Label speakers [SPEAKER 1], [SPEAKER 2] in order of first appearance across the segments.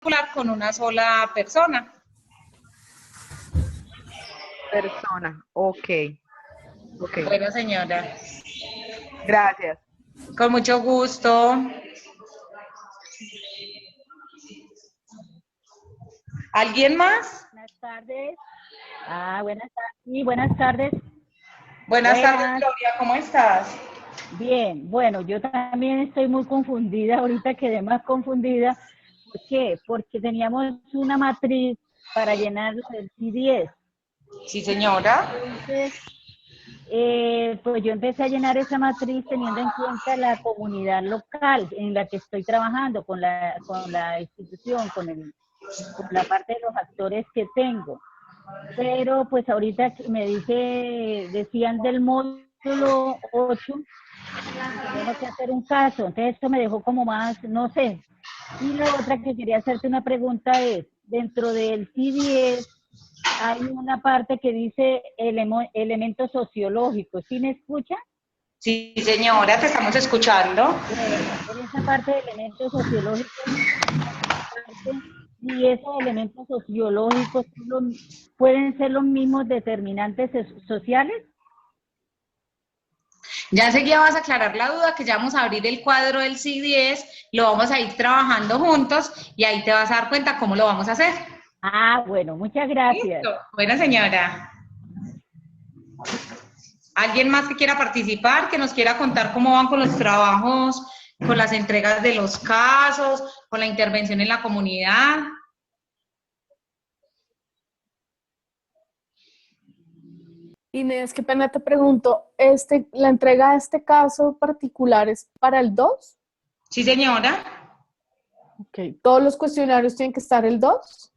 [SPEAKER 1] hablar con una sola persona.
[SPEAKER 2] Persona, ok.
[SPEAKER 1] Bueno, señora,
[SPEAKER 2] Gracias.
[SPEAKER 1] con mucho gusto. ¿Alguien más?
[SPEAKER 3] Buenas tardes. Buenas tardes. Sí, buenas tardes.
[SPEAKER 1] Buenas tardes,
[SPEAKER 3] Buenas.
[SPEAKER 1] Gloria, ¿cómo estás?
[SPEAKER 3] Bien, bueno, yo también estoy muy confundida, ahorita quedé más confundida. ¿Por qué? Porque teníamos una matriz para llenar el C10.
[SPEAKER 1] Sí, señora.
[SPEAKER 3] Entonces, pues yo empecé a llenar esa matriz teniendo en cuenta la comunidad local en la que estoy trabajando, con la institución, con la parte de los actores que tengo. Pero pues ahorita decían del módulo 8 que tengo que hacer un caso, entonces esto me dejó como más, no sé. Y la otra que quería hacerte una pregunta es, dentro del C10 hay una parte que dice elementos sociológicos, ¿sí me escucha?
[SPEAKER 1] Sí, señora, te estamos escuchando.
[SPEAKER 3] Bueno, en esa parte de elementos sociológicos, y esos elementos sociológicos pueden ser los mismos determinantes sociales.
[SPEAKER 1] Ya enseguida vas a aclarar la duda, que ya vamos a abrir el cuadro del C10, lo vamos a ir trabajando juntos y ahí te vas a dar cuenta cómo lo vamos a hacer.
[SPEAKER 3] Bueno, muchas gracias.
[SPEAKER 1] Listo. Buena señora. ¿Alguien más que quiera participar, que nos quiera contar cómo van con los trabajos, con las entregas de los casos, con la intervención en la comunidad?
[SPEAKER 4] Inés, qué pena te pregunto, ¿la entrega de este caso particular es para el 2?
[SPEAKER 1] Sí, señora.
[SPEAKER 4] Ok, ¿todos los cuestionarios tienen que estar el 2?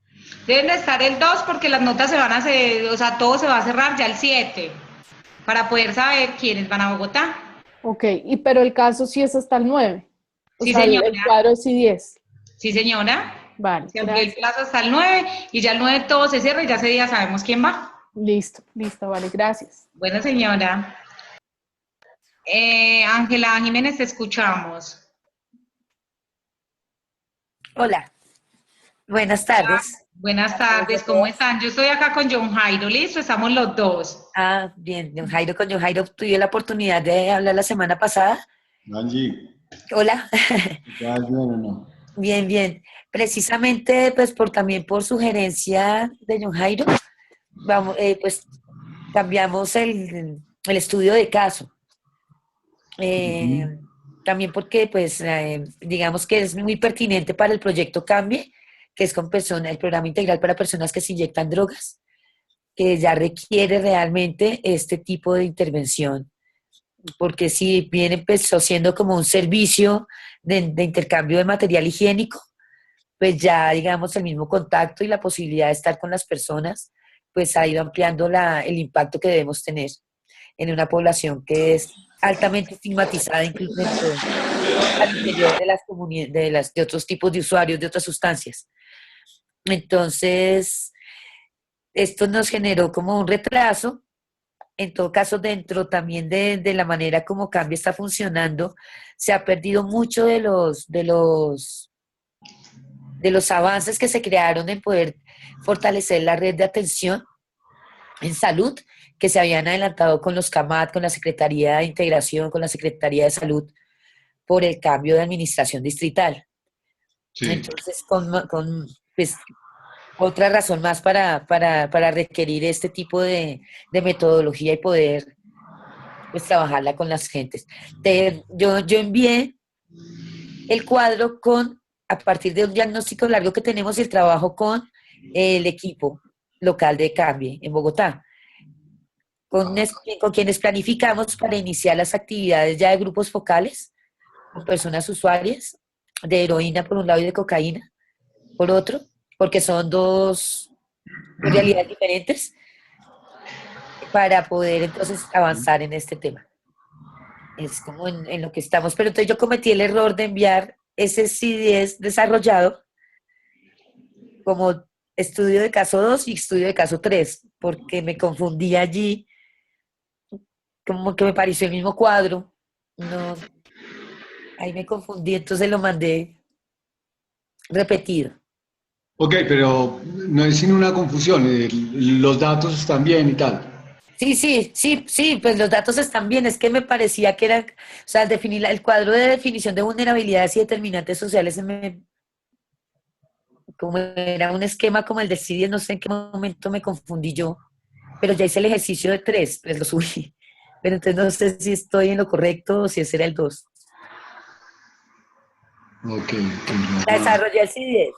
[SPEAKER 1] Deben de estar el 2 porque las notas se van a hacer, o sea, todo se va a cerrar ya el 7 para poder saber quiénes van a Bogotá.
[SPEAKER 4] Ok, pero el caso sí es hasta el 9, o
[SPEAKER 1] Sí,
[SPEAKER 4] sea, el
[SPEAKER 1] señora.
[SPEAKER 4] cuadro es I10.
[SPEAKER 1] Sí, señora.
[SPEAKER 4] Vale,
[SPEAKER 1] Se amplió el
[SPEAKER 4] gracias.
[SPEAKER 1] plazo hasta el 9 y ya el 9 todo se cierra y ya ese día sabemos quién va.
[SPEAKER 4] Listo, vale, gracias.
[SPEAKER 1] Bueno, señora. Ángela Jiménez, te escuchamos.
[SPEAKER 5] Hola, buenas tardes.
[SPEAKER 1] Buenas
[SPEAKER 5] A todos
[SPEAKER 1] tardes,
[SPEAKER 5] los
[SPEAKER 1] ¿cómo
[SPEAKER 5] dos.
[SPEAKER 1] están? Yo estoy acá con John Jairo, listo, estamos los dos.
[SPEAKER 5] Bien, con John Jairo tuve la oportunidad de hablar la semana pasada.
[SPEAKER 6] Angie,
[SPEAKER 5] Hola,
[SPEAKER 6] ¿estás bien o no?
[SPEAKER 5] bien. Precisamente, pues también por sugerencia de John Jairo, pues cambiamos el estudio de caso. Eh,
[SPEAKER 6] Ujú.
[SPEAKER 5] También porque, pues, digamos que es muy pertinente para el proyecto Cambie, que es con personas, el programa integral para personas que se inyectan drogas, que ya requiere realmente este tipo de intervención, porque si bien empezó siendo como un servicio de intercambio de material higiénico, pues ya digamos el mismo contacto y la posibilidad de estar con las personas, pues ha ido ampliando el impacto que debemos tener en una población que es altamente estigmatizada incluso al interior de las comunidades, de otros tipos de usuarios de otras sustancias. Entonces, esto nos generó como un retraso. En todo caso, dentro también de la manera como Cambia está funcionando, se ha perdido mucho de los avances que se crearon en poder fortalecer la red de atención en salud que se habían adelantado con los CAMAT, con la Secretaría de Integración, con la Secretaría de Salud, por el cambio de administración distrital.
[SPEAKER 6] Sí.
[SPEAKER 5] Entonces, pues, otra razón más para requerir este tipo de metodología y poder pues trabajarla con las gentes. Yo envié el cuadro a partir de un diagnóstico largo que tenemos y el trabajo con el equipo local de Cambie en Bogotá, con quienes planificamos para iniciar las actividades ya de grupos focales con personas usuarias de heroína por un lado y de cocaína por otro, porque son dos realidades diferentes para poder entonces avanzar en este tema. Es como en lo que estamos. Pero entonces yo cometí el error de enviar ese CD10 desarrollado como estudio de caso 2 y estudio de caso 3 porque me confundí allí, como que me pareció el mismo cuadro. No, ahí me confundí, entonces lo mandé repetido.
[SPEAKER 6] Ok, pero no es sin una confusión, los datos están bien y tal.
[SPEAKER 5] Sí, pues los datos están bien, es que me parecía que era, o sea, definir el cuadro de definición de vulnerabilidades y determinantes sociales como era un esquema como el de CIDIES, no sé en qué momento me confundí yo, pero ya hice el ejercicio de 3, pues lo subí, pero entonces no sé si estoy en lo correcto o si ese era el 2.
[SPEAKER 6] Ok,
[SPEAKER 5] La
[SPEAKER 6] ok.
[SPEAKER 5] desarrollé el CIDIES.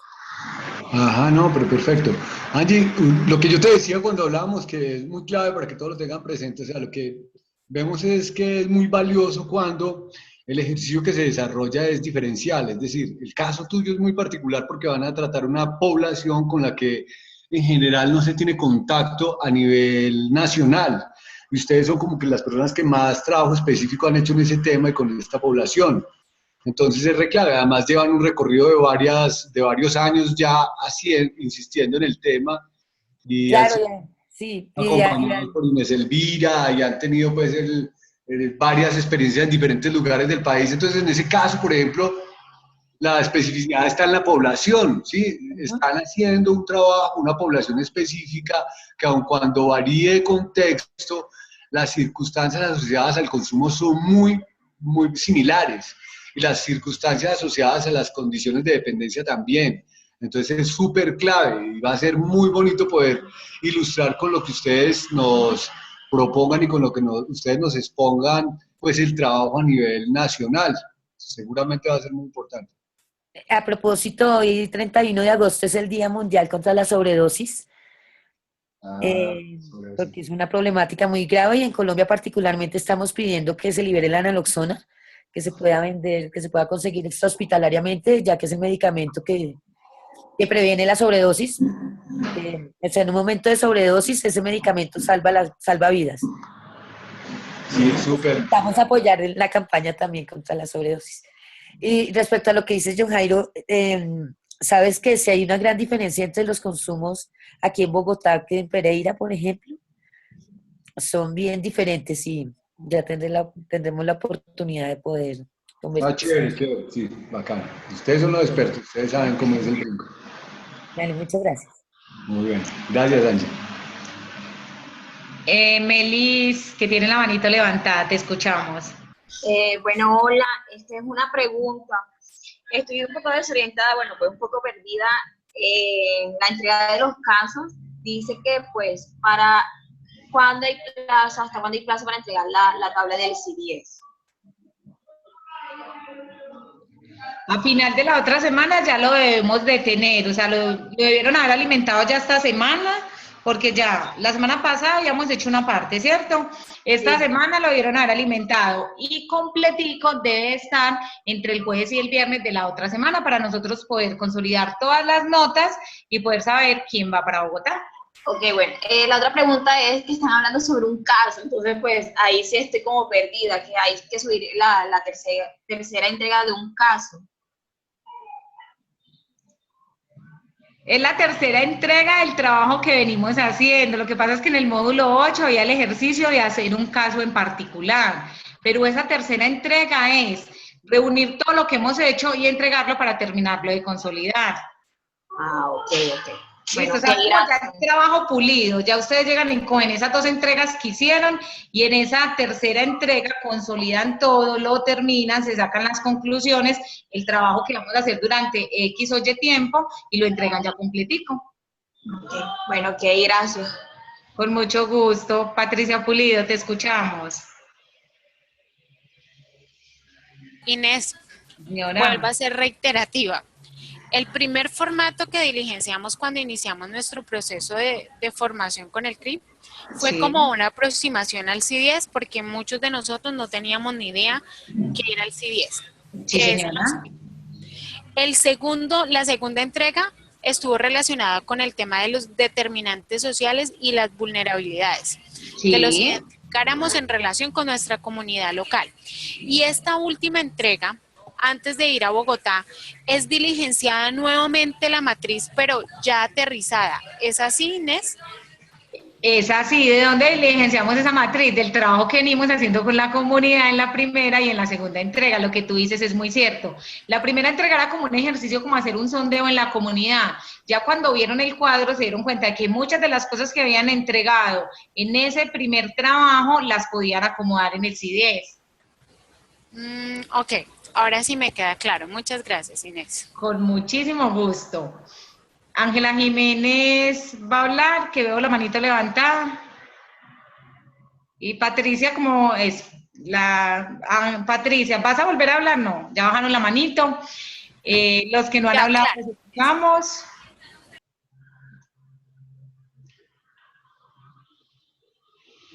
[SPEAKER 6] Ajá, no, pero perfecto. Angie, lo que yo te decía cuando hablábamos, que es muy clave para que todos lo tengan presente, o sea, lo que vemos es que es muy valioso cuando el ejercicio que se desarrolla es diferencial, es decir, el caso tuyo es muy particular porque van a tratar una población con la que en general no se tiene contacto a nivel nacional. Y ustedes son como que las personas que más trabajo específico han hecho en ese tema y con esta población. Entonces es re clave, además llevan un recorrido de varios años ya insistiendo en el tema y han
[SPEAKER 5] Claro,
[SPEAKER 6] sido
[SPEAKER 5] sí,
[SPEAKER 6] acompañados por Inés Elvira y han tenido pues varias experiencias en diferentes lugares del país. Entonces en ese caso, por ejemplo, la especificidad está en la población, ¿sí? Están haciendo un trabajo, una población específica que aun cuando varíe de contexto, las circunstancias asociadas al consumo son muy similares y las circunstancias asociadas a las condiciones de dependencia también. Entonces es súper clave y va a ser muy bonito poder ilustrar con lo que ustedes nos propongan y con lo que ustedes nos expongan, pues el trabajo a nivel nacional. Seguramente va a ser muy importante.
[SPEAKER 5] a propósito, hoy 31 de agosto es el Día Mundial contra la Sobredosis,
[SPEAKER 6] Ah,
[SPEAKER 5] eh,
[SPEAKER 6] sobre eso.
[SPEAKER 5] porque es una problemática muy grave y en Colombia particularmente estamos pidiendo que se libere la naloxona, que se pueda vender, que se pueda conseguir extrahospitalariamente, ya que es el medicamento que previene la sobredosis. O sea, en un momento de sobredosis, ese medicamento salva vidas.
[SPEAKER 6] Sí,
[SPEAKER 5] Entonces,
[SPEAKER 6] súper.
[SPEAKER 5] necesitamos apoyar en la campaña también contra la sobredosis. Y respecto a lo que dices, John Jairo, sabes que si hay una gran diferencia entre los consumos aquí en Bogotá que en Pereira, por ejemplo, son bien diferentes y ya tendremos la oportunidad de poder
[SPEAKER 6] Ah,
[SPEAKER 5] conversar.
[SPEAKER 6] chévere, sí, bacán. Ustedes son los expertos, ustedes saben cómo es el brinco.
[SPEAKER 5] Vale, muchas gracias.
[SPEAKER 6] Muy bien. Gracias, Angie.
[SPEAKER 1] Melis, que tiene la manito levantada, te escuchamos.
[SPEAKER 7] Bueno, hola, esta es una pregunta. Estoy un poco desorientada, bueno, pues un poco perdida en la entrega de los casos. Dice que pues para cuándo hay plazo, hasta cuándo hay plazo para entregar la tabla del C10.
[SPEAKER 1] A final de la otra semana ya lo debemos de tener, o sea, lo debieron haber alimentado ya esta semana, porque ya la semana pasada habíamos hecho una parte, ¿cierto? Esta
[SPEAKER 7] Sí.
[SPEAKER 1] semana lo debieron haber alimentado y completico debe estar entre el jueves y el viernes de la otra semana para nosotros poder consolidar todas las notas y poder saber quién va para Bogotá.
[SPEAKER 7] Ok, bueno, la otra pregunta es que están hablando sobre un caso, entonces pues ahí sí estoy como perdida, que hay que subir la tercera entrega de un caso.
[SPEAKER 1] Es la tercera entrega del trabajo que venimos haciendo. Lo que pasa es que en el módulo 8 había el ejercicio de hacer un caso en particular, pero esa tercera entrega es reunir todo lo que hemos hecho y entregarlo para terminarlo de consolidar.
[SPEAKER 7] Ah, ok, ok. Bueno,
[SPEAKER 1] Listo, o
[SPEAKER 7] ok,
[SPEAKER 1] sea, como ya
[SPEAKER 7] gracias.
[SPEAKER 1] el trabajo pulido, ya ustedes llegan en esas dos entregas que hicieron y en esa tercera entrega consolidan todo, lo terminan, se sacan las conclusiones, el trabajo que vamos a hacer durante X o Y tiempo y lo entregan ya completico.
[SPEAKER 7] Ok, bueno, ok, gracias.
[SPEAKER 1] Con mucho gusto. Patricia Pulido, te escuchamos.
[SPEAKER 8] Inés, vuelvo
[SPEAKER 1] Señora.
[SPEAKER 8] a ser reiterativa. El primer formato que diligenciamos cuando iniciamos nuestro proceso de formación con el CRIP fue
[SPEAKER 1] Sí,
[SPEAKER 8] como una aproximación al C10 porque muchos de nosotros no teníamos ni idea qué era el C10,
[SPEAKER 1] sí,
[SPEAKER 8] qué es el
[SPEAKER 1] señora.
[SPEAKER 8] OSCE. La segunda entrega estuvo relacionada con el tema de los determinantes sociales y las vulnerabilidades, que los
[SPEAKER 1] Sí.
[SPEAKER 8] identificáramos en relación con nuestra comunidad local. Y esta última entrega, antes de ir a Bogotá, es diligenciada nuevamente la matriz, pero ya aterrizada. ¿Es así, Inés?
[SPEAKER 1] Es así, ¿de dónde diligenciamos esa matriz? Del trabajo que venimos haciendo con la comunidad en la primera y en la segunda entrega. Lo que tú dices es muy cierto. La primera entrega era como un ejercicio, como hacer un sondeo en la comunidad. Ya cuando vieron el cuadro se dieron cuenta de que muchas de las cosas que habían entregado en ese primer trabajo las podían acomodar en el CIDES.
[SPEAKER 8] Ok, ahora sí me queda claro. Muchas gracias, Inés.
[SPEAKER 1] Con muchísimo gusto. Ángela Jiménez va a hablar, que veo la manito levantada. Y Patricia, como es Patricia, ¿vas a volver a hablar? No, ya bajaron la manito. Los que no han hablado,
[SPEAKER 8] claro.
[SPEAKER 1] pues escuchamos.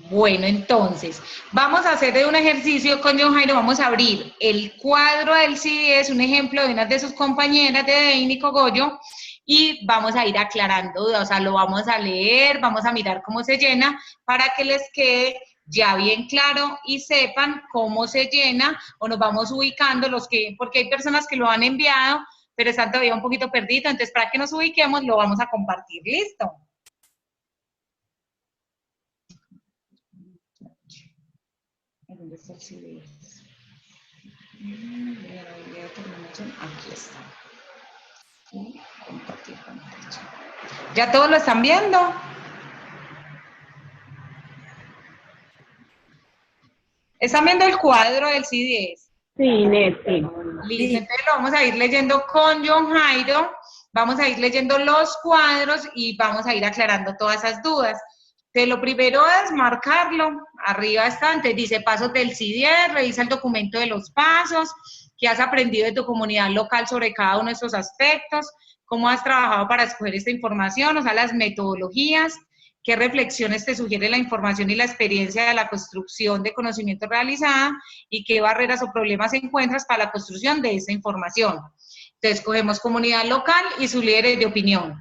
[SPEAKER 1] Bueno, entonces, vamos a hacer un ejercicio con John Jairo, vamos a abrir el cuadro del CIDES, un ejemplo de una de sus compañeras de Deini Cogollo, y vamos a ir aclarando dudas, o sea, lo vamos a leer, vamos a mirar cómo se llena, para que les quede ya bien claro y sepan cómo se llena, o nos vamos ubicando porque hay personas que lo han enviado, pero están todavía un poquito perdidos, entonces para que nos ubiquemos lo vamos a compartir, ¿listo? ¿Dónde está el CIDES? Aquí está. Compartir pantalla. ¿Ya todos lo están viendo? ¿Están viendo el cuadro del CIDES?
[SPEAKER 3] Sí, Inés, sí.
[SPEAKER 1] Listo, entonces lo vamos a ir leyendo con John Jairo, vamos a ir leyendo los cuadros y vamos a ir aclarando todas esas dudas. Entonces, lo primero es marcarlo, arriba está, antes dice pasos del CIDES, revisa el documento de los pasos, qué has aprendido de tu comunidad local sobre cada uno de estos aspectos, cómo has trabajado para escoger esta información, o sea, las metodologías, qué reflexiones te sugiere la información y la experiencia de la construcción de conocimiento realizada y qué barreras o problemas encuentras para la construcción de esa información. Entonces, cogemos comunidad local y sus líderes de opinión.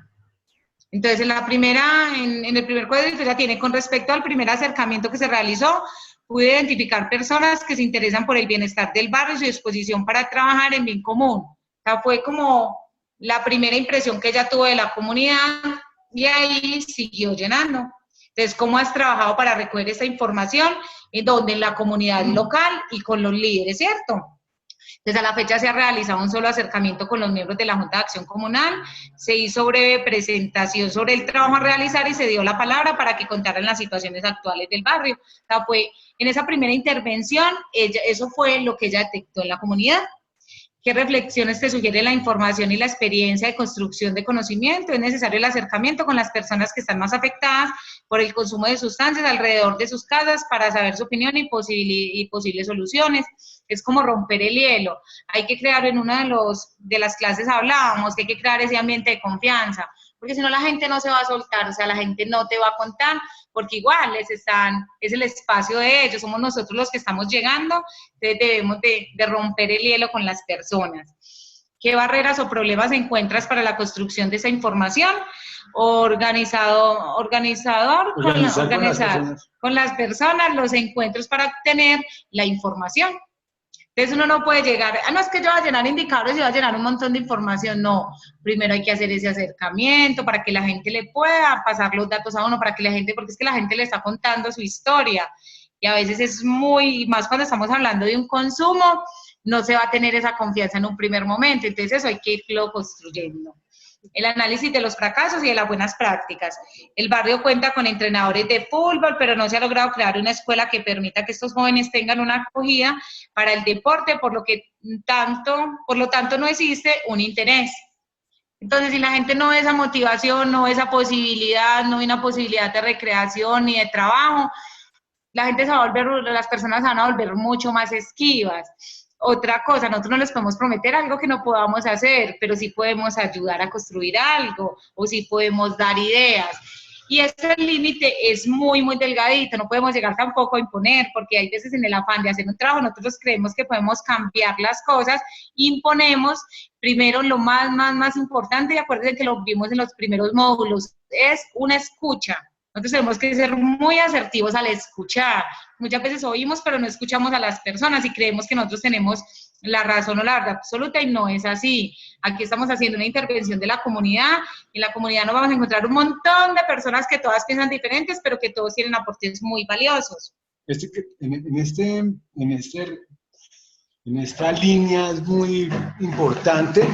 [SPEAKER 1] Entonces, en el primer cuadrito ya tiene, con respecto al primer acercamiento que se realizó, pude identificar personas que se interesan por el bienestar del barrio y su disposición para trabajar en bien común. O sea, fue como la primera impresión que ella tuvo de la comunidad y ahí siguió llenando. Entonces, ¿cómo has trabajado para recoger esta información? En donde en la comunidad local y con los líderes, ¿cierto? Entonces, a la fecha se ha realizado un solo acercamiento con los miembros de la Junta de Acción Comunal, se hizo breve presentación sobre el trabajo a realizar y se dio la palabra para que contaran las situaciones actuales del barrio. O sea, fue en esa primera intervención, eso fue lo que ella detectó en la comunidad. ¿Qué reflexiones te sugiere la información y la experiencia de construcción de conocimiento? Es necesario el acercamiento con las personas que están más afectadas por el consumo de sustancias alrededor de sus casas para saber su opinión y posibles soluciones. Es como romper el hielo. Hay que crear, en una de las clases hablábamos que hay que crear ese ambiente de confianza, porque si no la gente no se va a soltar, o sea, la gente no te va a contar, porque igual es el espacio de ellos, somos nosotros los que estamos llegando, entonces debemos de romper el hielo con las personas. ¿Qué barreras o problemas encuentras para la construcción de esa información? Organizar con las personas los encuentros para obtener la información. Entonces uno no puede llegar, no, es que yo voy a llenar indicadores y voy a llenar un montón de información, no. Primero hay que hacer ese acercamiento para que la gente le pueda pasar los datos a uno, porque es que la gente le está contando su historia. Y a veces es más cuando estamos hablando de un consumo, no se va a tener esa confianza en un primer momento, entonces eso hay que irlo construyendo. El análisis de los fracasos y de las buenas prácticas. El barrio cuenta con entrenadores de fútbol, pero no se ha logrado crear una escuela que permita que estos jóvenes tengan una acogida para el deporte, por lo tanto no existe un interés. Entonces, si la gente no ve esa motivación, no ve esa posibilidad, no ve una posibilidad de recreación ni de trabajo, las personas se van a volver mucho más esquivas. Otra cosa, nosotros no les podemos prometer algo que no podamos hacer, pero sí podemos ayudar a construir algo, o sí podemos dar ideas. Y ese límite es muy, muy delgadito, no podemos llegar tampoco a imponer, porque hay veces en el afán de hacer un trabajo, nosotros creemos que podemos cambiar las cosas, imponemos primero lo más importante, y acuérdense que lo vimos en los primeros módulos, es una escucha. Nosotros tenemos que ser muy asertivos al escuchar. Muchas veces oímos, pero no escuchamos a las personas y creemos que nosotros tenemos la razón o la verdad absoluta y no es así. Aquí estamos haciendo una intervención de la comunidad y en la comunidad nos vamos a encontrar un montón de personas que todas piensan diferentes, pero que todos tienen aportes muy valiosos.
[SPEAKER 6] En esta línea es muy importante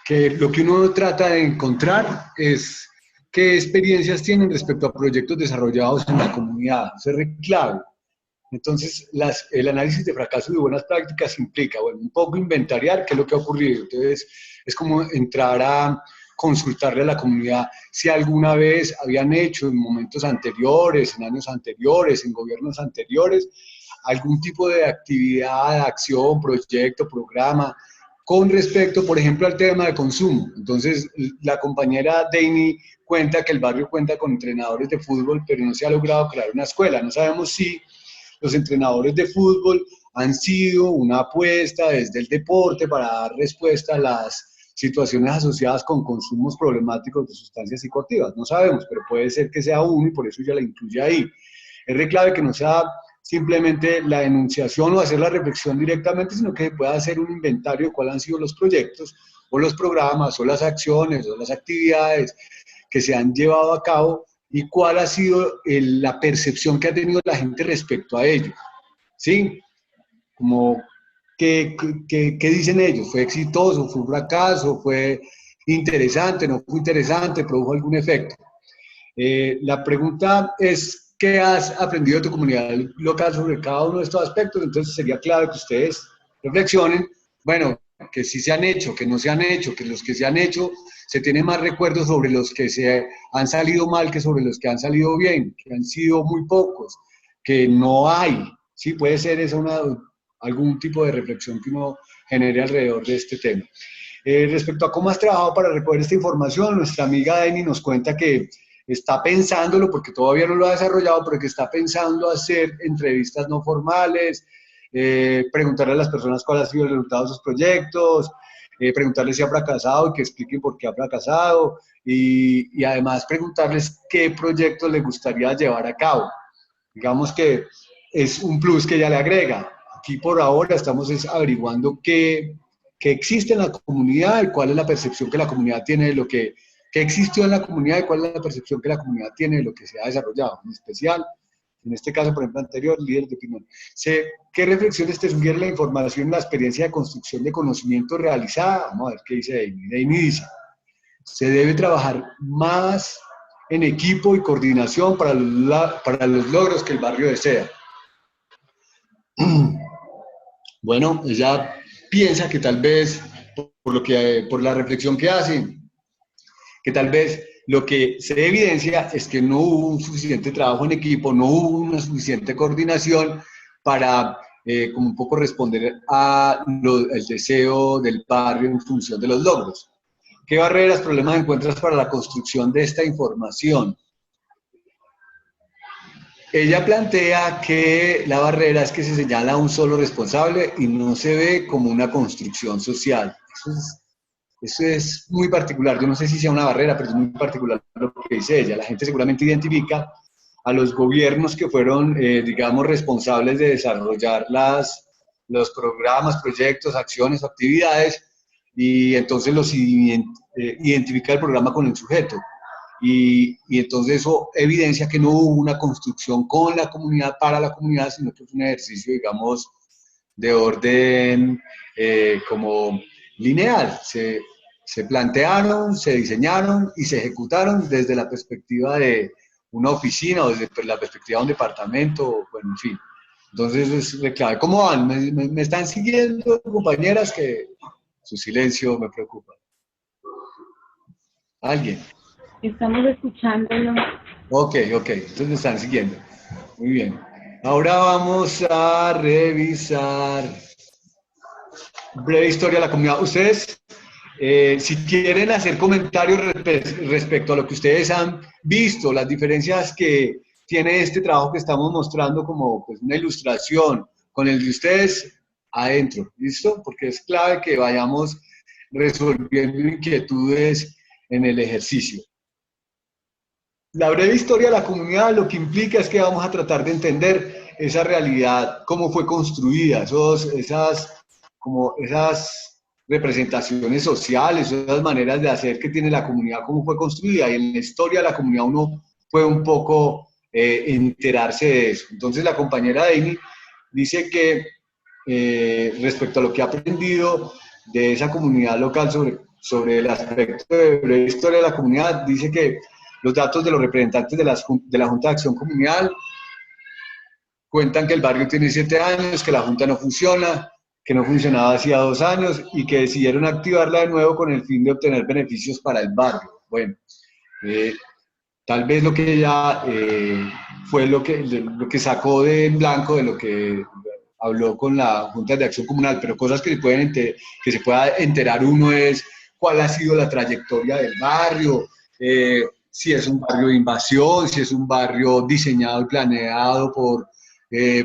[SPEAKER 6] que lo que uno trata de encontrar es qué experiencias tienen respecto a proyectos desarrollados en la comunidad. Eso es re clave. Entonces, el análisis de fracaso y de buenas prácticas implica, bueno, un poco inventariar qué es lo que ha ocurrido. Entonces, es como entrar a consultarle a la comunidad si alguna vez habían hecho en momentos anteriores, en años anteriores, en gobiernos anteriores, algún tipo de actividad, acción, proyecto, programa, con respecto, por ejemplo, al tema de consumo. Entonces, la compañera Deini cuenta que el barrio cuenta con entrenadores de fútbol, pero no se ha logrado crear una escuela. No sabemos si los entrenadores de fútbol han sido una apuesta desde el deporte para dar respuesta a las situaciones asociadas con consumos problemáticos de sustancias psicoactivas. No sabemos, pero puede ser que sea uno y por eso ya la incluye ahí. Es re clave que no sea simplemente la enunciación o hacer la reflexión directamente, sino que se pueda hacer un inventario de cuáles han sido los proyectos o los programas o las acciones o las actividades que se han llevado a cabo y cuál ha sido la percepción que ha tenido la gente respecto a ello. ¿Sí? Como, ¿qué dicen ellos? ¿Fue exitoso? ¿Fue un fracaso? ¿Fue interesante? ¿No fue interesante? ¿Produjo algún efecto? La pregunta es, ¿qué has aprendido de tu comunidad local sobre cada uno de estos aspectos? Entonces sería clave que ustedes reflexionen, bueno, que sí se han hecho, que no se han hecho, que los que se han hecho se tienen más recuerdos sobre los que se han salido mal que sobre los que han salido bien, que han sido muy pocos, que no hay. Sí, puede ser esa algún tipo de reflexión que uno genere alrededor de este tema. Respecto a cómo has trabajado para recoger esta información, nuestra amiga Deni nos cuenta que está pensándolo, porque todavía no lo ha desarrollado, pero que está pensando hacer entrevistas no formales, preguntarle a las personas cuál ha sido el resultado de sus proyectos, preguntarles si ha fracasado y que expliquen por qué ha fracasado, y además preguntarles qué proyectos les gustaría llevar a cabo. Digamos que es un plus que ella le agrega. Aquí por ahora estamos averiguando qué existe en la comunidad y cuál es la percepción que la comunidad tiene de lo que existió en la comunidad y cuál es la percepción que la comunidad tiene de lo que se ha desarrollado. En especial, en este caso, por ejemplo, anterior, líder de opinión. ¿Qué reflexiones te sugiere la información, la experiencia de construcción de conocimiento realizada? Vamos a ver qué dice Deini. Deini dice, se debe trabajar más en equipo y coordinación para los logros que el barrio desea. Bueno, ella piensa que tal vez, por la reflexión que hace, que tal vez lo que se evidencia es que no hubo un suficiente trabajo en equipo, no hubo una suficiente coordinación para como un poco responder al deseo del barrio en función de los logros. ¿Qué barreras, problemas encuentras para la construcción de esta información? Ella plantea que la barrera es que se señala a un solo responsable y no se ve como una construcción social. Eso es muy particular. Yo no sé si sea una barrera, pero es muy particular lo que dice ella. La gente seguramente identifica a los gobiernos que fueron, digamos, responsables de desarrollar los programas, proyectos, acciones o actividades, y entonces identifica el programa con el sujeto. Y entonces eso evidencia que no hubo una construcción con la comunidad, para la comunidad, sino que fue un ejercicio, digamos, de orden como lineal. Se plantearon, se diseñaron y se ejecutaron desde la perspectiva de una oficina o desde la perspectiva de un departamento, bueno, en fin. Entonces es clave. ¿Cómo van? ¿Me están siguiendo, compañeras? Que su silencio me preocupa. ¿Alguien?
[SPEAKER 3] Estamos escuchándolo.
[SPEAKER 6] Ok, entonces me están siguiendo. Muy bien. Ahora vamos a revisar breve historia de la comunidad. Ustedes, si quieren hacer comentarios respecto a lo que ustedes han visto, las diferencias que tiene este trabajo que estamos mostrando como pues, una ilustración con el de ustedes adentro, ¿listo? Porque es clave que vayamos resolviendo inquietudes en el ejercicio. La breve historia de la comunidad lo que implica es que vamos a tratar de entender esa realidad, cómo fue construida, esas como esas representaciones sociales, esas maneras de hacer que tiene la comunidad, cómo fue construida, y en la historia de la comunidad uno puede un poco enterarse de eso. Entonces la compañera Deini dice que respecto a lo que ha aprendido de esa comunidad local sobre el aspecto de breve historia de la comunidad, dice que los datos de los representantes de la Junta de Acción Comunal cuentan que el barrio tiene 7 años, que la Junta no funciona, que no funcionaba hacía 2 años y que decidieron activarla de nuevo con el fin de obtener beneficios para el barrio. Bueno, tal vez lo que ella fue lo que sacó de en blanco de lo que habló con la Junta de Acción Comunal, pero cosas que se pueda enterar uno es cuál ha sido la trayectoria del barrio, si es un barrio de invasión, si es un barrio diseñado y planeado por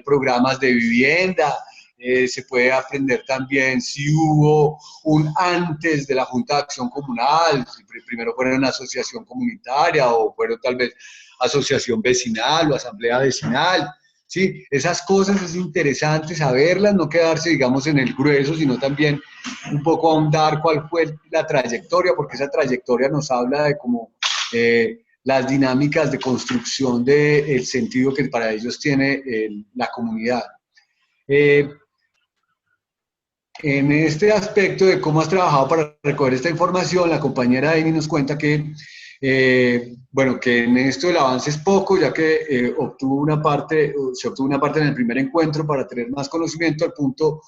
[SPEAKER 6] programas de vivienda. Se puede aprender también si hubo un antes de la Junta de Acción Comunal, si primero fueron una asociación comunitaria o fueron tal vez asociación vecinal o asamblea vecinal. Sí, esas cosas es interesante saberlas, no quedarse, digamos, en el grueso, sino también un poco ahondar cuál fue la trayectoria, porque esa trayectoria nos habla de cómo las dinámicas de construcción del sentido que para ellos tiene la comunidad. En este aspecto de cómo has trabajado para recoger esta información, la compañera Amy nos cuenta que, bueno, que en esto el avance es poco, ya que se obtuvo una parte en el primer encuentro para tener más conocimiento. Al punto,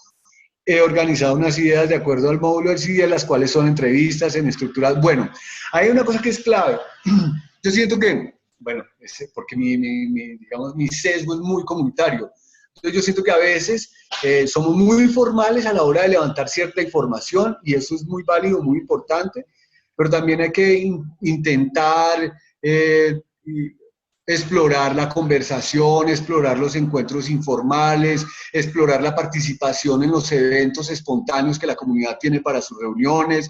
[SPEAKER 6] he organizado unas ideas de acuerdo al módulo del CIDIA, las cuales son entrevistas en estructuras. Bueno, hay una cosa que es clave. Yo siento que, bueno, porque digamos, mi sesgo es muy comunitario. Entonces yo siento que a veces somos muy formales a la hora de levantar cierta información y eso es muy válido, muy importante, pero también hay que intentar explorar la conversación, explorar los encuentros informales, explorar la participación en los eventos espontáneos que la comunidad tiene para sus reuniones.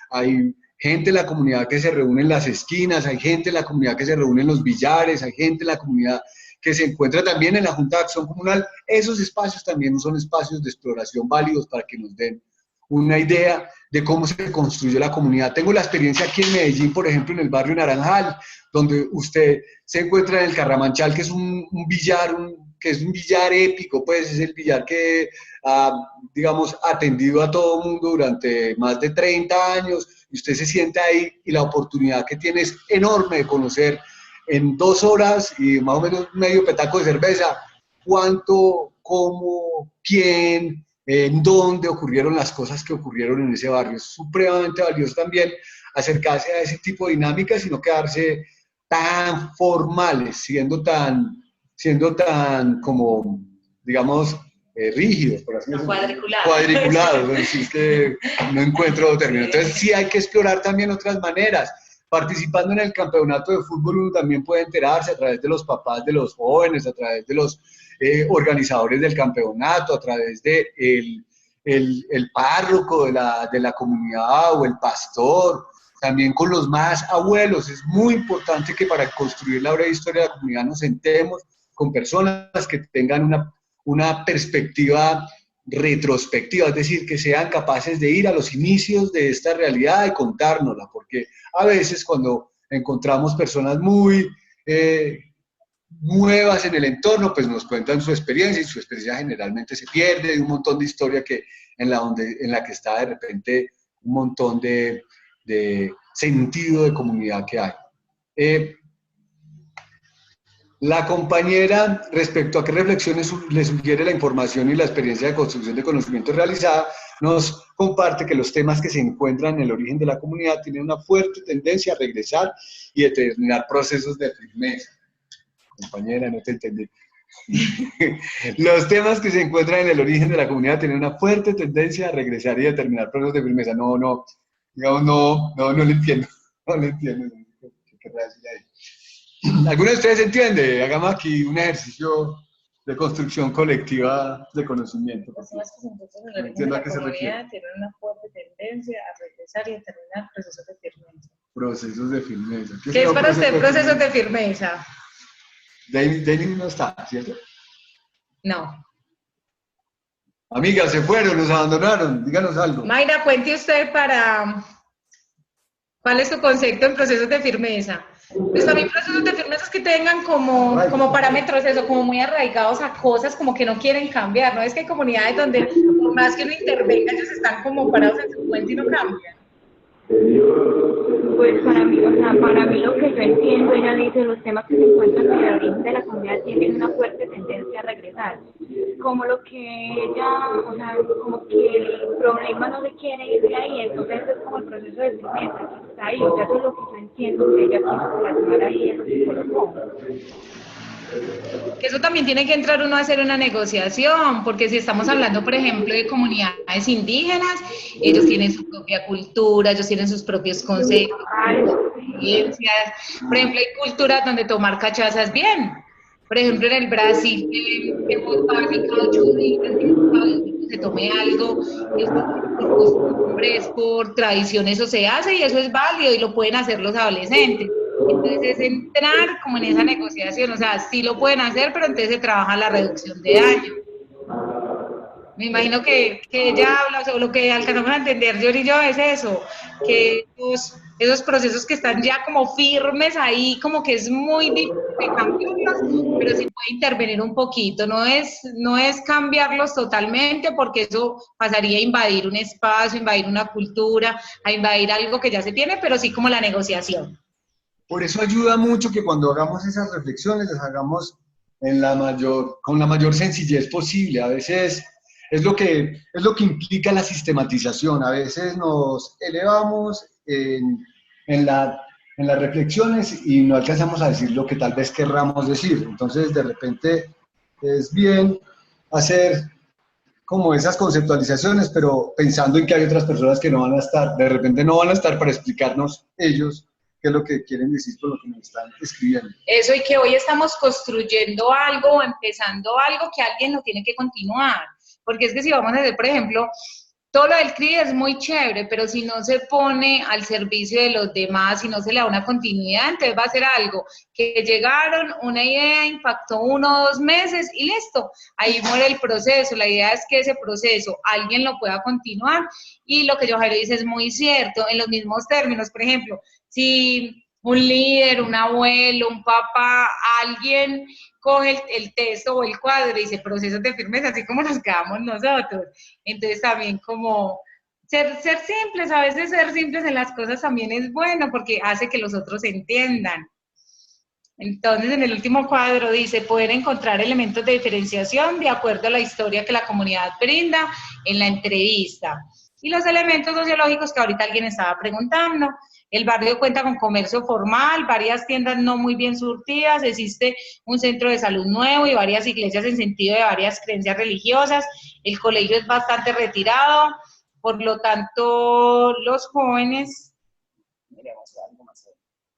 [SPEAKER 6] Hay gente en la comunidad que se reúne en las esquinas, hay gente en la comunidad que se reúne en los billares, hay gente en la comunidad que se encuentra también en la Junta de Acción Comunal. Esos espacios también son espacios de exploración válidos para que nos den una idea de cómo se construye la comunidad. Tengo la experiencia aquí en Medellín, por ejemplo, en el barrio Naranjal, donde usted se encuentra en el Carramanchal, que es un billar épico, pues es el billar que ha, digamos, atendido a todo el mundo durante más de 30 años, y usted se sienta ahí y la oportunidad que tiene es enorme de conocer en 2 horas y más o menos medio petaco de cerveza, cuánto, cómo, quién, en dónde ocurrieron las cosas que ocurrieron en ese barrio. Es supremamente valioso también acercarse a ese tipo de dinámicas y no quedarse tan formales, siendo tan como, digamos, rígidos, por así decirlo. Cuadriculados, bueno, si es que no encuentro término. Entonces sí hay que explorar también otras maneras. Participando en el campeonato de fútbol uno también puede enterarse a través de los papás de los jóvenes, a través de los organizadores del campeonato, a través de el párroco de la comunidad o el pastor, también con los más abuelos. Es muy importante que para construir la breve historia de la comunidad nos sentemos con personas que tengan una perspectiva retrospectiva, es decir, que sean capaces de ir a los inicios de esta realidad y contárnosla, porque a veces cuando encontramos personas muy nuevas en el entorno, pues nos cuentan su experiencia y su experiencia generalmente se pierde, de un montón de historia en la que está de repente un montón de sentido de comunidad que hay. La compañera, respecto a qué reflexiones le sugiere la información y la experiencia de construcción de conocimiento realizada, nos comparte que los temas que se encuentran en el origen de la comunidad tienen una fuerte tendencia a regresar y determinar procesos de firmeza. Compañera, no te entendí. Los temas que se encuentran en el origen de la comunidad tienen una fuerte tendencia a regresar y determinar procesos de firmeza. No le entiendo. No le entiendo. ¿Qué querrá decir ahí? ¿Alguno de ustedes entiende? Hagamos aquí un ejercicio de construcción colectiva de conocimiento.
[SPEAKER 9] Las cosas que se encuentran en el origen de la comunidad tienen una fuerte tendencia a regresar y determinar procesos de firmeza.
[SPEAKER 6] Procesos de firmeza.
[SPEAKER 1] ¿Qué es para usted procesos de firmeza?
[SPEAKER 6] Denny no está, ¿cierto?
[SPEAKER 1] No.
[SPEAKER 6] Amiga, se fueron, nos abandonaron. Díganos algo.
[SPEAKER 1] Mayra, cuente usted ¿cuál es su concepto en procesos de firmeza? Pues también procesos de firmeza que tengan como parámetros eso, como muy arraigados a cosas como que no quieren cambiar, ¿no? Es que hay comunidades donde por más que uno intervenga, ellos están como parados en su cuenta y no cambian.
[SPEAKER 10] Pues para mí, o sea, para mí lo que yo entiendo, ella dice, los temas que se encuentran en el origen de la comunidad tienen una fuerte tendencia a regresar. Como lo que ella, o sea, como que el problema no se quiere ir de ahí, entonces es como el proceso de firmeza que está ahí, o sea, eso es lo que yo entiendo que ella quiso plasmar ahí en lo que colocó.
[SPEAKER 1] Que eso también tiene que entrar uno a hacer una negociación, porque si estamos hablando, por ejemplo, de comunidades indígenas, ellos tienen su propia cultura, ellos tienen sus propios conceptos, creencias. Por ejemplo, hay culturas donde tomar cachaza es bien. Por ejemplo, en el Brasil, que botánica, 8 días, se tome algo, es por costumbres, por tradición, eso se hace y eso es válido y lo pueden hacer los adolescentes. Entonces es entrar como en esa negociación, o sea, sí lo pueden hacer, pero entonces se trabaja la reducción de daño. Me imagino que ella habla, o sea, lo que alcanzamos a entender yo y yo es eso, que esos procesos que están ya como firmes ahí, como que es muy difícil de cambiarlos, pero sí puede intervenir un poquito, no es cambiarlos totalmente, porque eso pasaría a invadir un espacio, invadir una cultura, a invadir algo que ya se tiene, pero sí como la negociación.
[SPEAKER 6] Por eso ayuda mucho que cuando hagamos esas reflexiones las hagamos con la mayor sencillez posible. A veces es lo que implica la sistematización. A veces nos elevamos en las reflexiones y no alcanzamos a decir lo que tal vez querramos decir. Entonces, de repente, es bien hacer como esas conceptualizaciones, pero pensando en que hay otras personas que no van a estar, de repente no van a estar para explicarnos ellos qué es lo que quieren decir con lo que nos están escribiendo.
[SPEAKER 1] Eso, y que hoy estamos construyendo algo o empezando algo que alguien lo tiene que continuar. Porque es que si vamos a hacer, por ejemplo, todo lo del CRI es muy chévere, pero si no se pone al servicio de los demás, si no se le da una continuidad, entonces va a ser algo que llegaron, una idea, impactó 1 o 2 meses y listo, ahí muere el proceso. La idea es que ese proceso alguien lo pueda continuar y lo que Johanna dice es muy cierto, en los mismos términos. Por ejemplo, si un líder, un abuelo, un papá, alguien coge el texto o el cuadro y dice procesos de firmeza, así como nos quedamos nosotros. Entonces también como ser simples, a veces ser simples en las cosas también es bueno porque hace que los otros entiendan. Entonces en el último cuadro dice poder encontrar elementos de diferenciación de acuerdo a la historia que la comunidad brinda en la entrevista. Y los elementos sociológicos que ahorita alguien estaba preguntando. El barrio cuenta con comercio formal, varias tiendas no muy bien surtidas, existe un centro de salud nuevo y varias iglesias en sentido de varias creencias religiosas. El colegio es bastante retirado, por lo tanto, los jóvenes... Miremos algo más.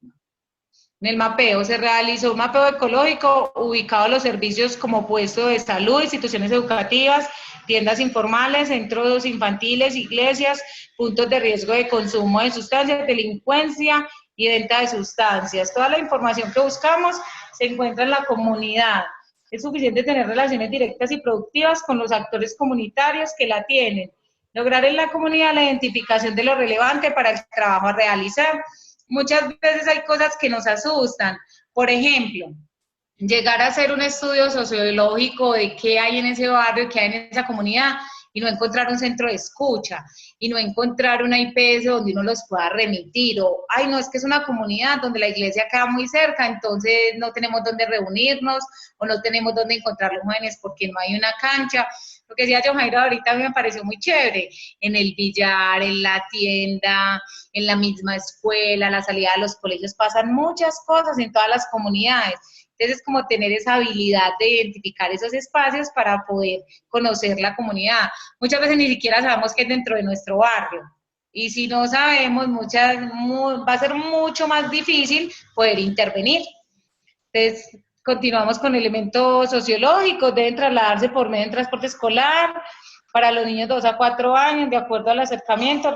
[SPEAKER 1] En el mapeo se realizó un mapeo ecológico ubicado los servicios como puestos de salud, instituciones educativas, tiendas informales, centros infantiles, iglesias, puntos de riesgo de consumo de sustancias, delincuencia y venta de sustancias. Toda la información que buscamos se encuentra en la comunidad. Es suficiente tener relaciones directas y productivas con los actores comunitarios que la tienen. Lograr en la comunidad la identificación de lo relevante para el trabajo a realizar. Muchas veces hay cosas que nos asustan. Por ejemplo, llegar a hacer un estudio sociológico de qué hay en ese barrio, qué hay en esa comunidad, y no encontrar un centro de escucha, y no encontrar una IPS donde uno los pueda remitir, o, ay, no, es que es una comunidad donde la iglesia queda muy cerca, entonces no tenemos dónde reunirnos, o no tenemos dónde encontrar los jóvenes porque no hay una cancha. Lo que decía Johanna ahorita a mí me pareció muy chévere, en el billar, en la tienda, en la misma escuela, la salida de los colegios, pasan muchas cosas en todas las comunidades. Entonces es como tener esa habilidad de identificar esos espacios para poder conocer la comunidad. Muchas veces ni siquiera sabemos qué es dentro de nuestro barrio. Y si no sabemos, va a ser mucho más difícil poder intervenir. Entonces, continuamos con elementos sociológicos. Deben trasladarse por medio de transporte escolar para los niños de 2 a 4 años, de acuerdo al acercamiento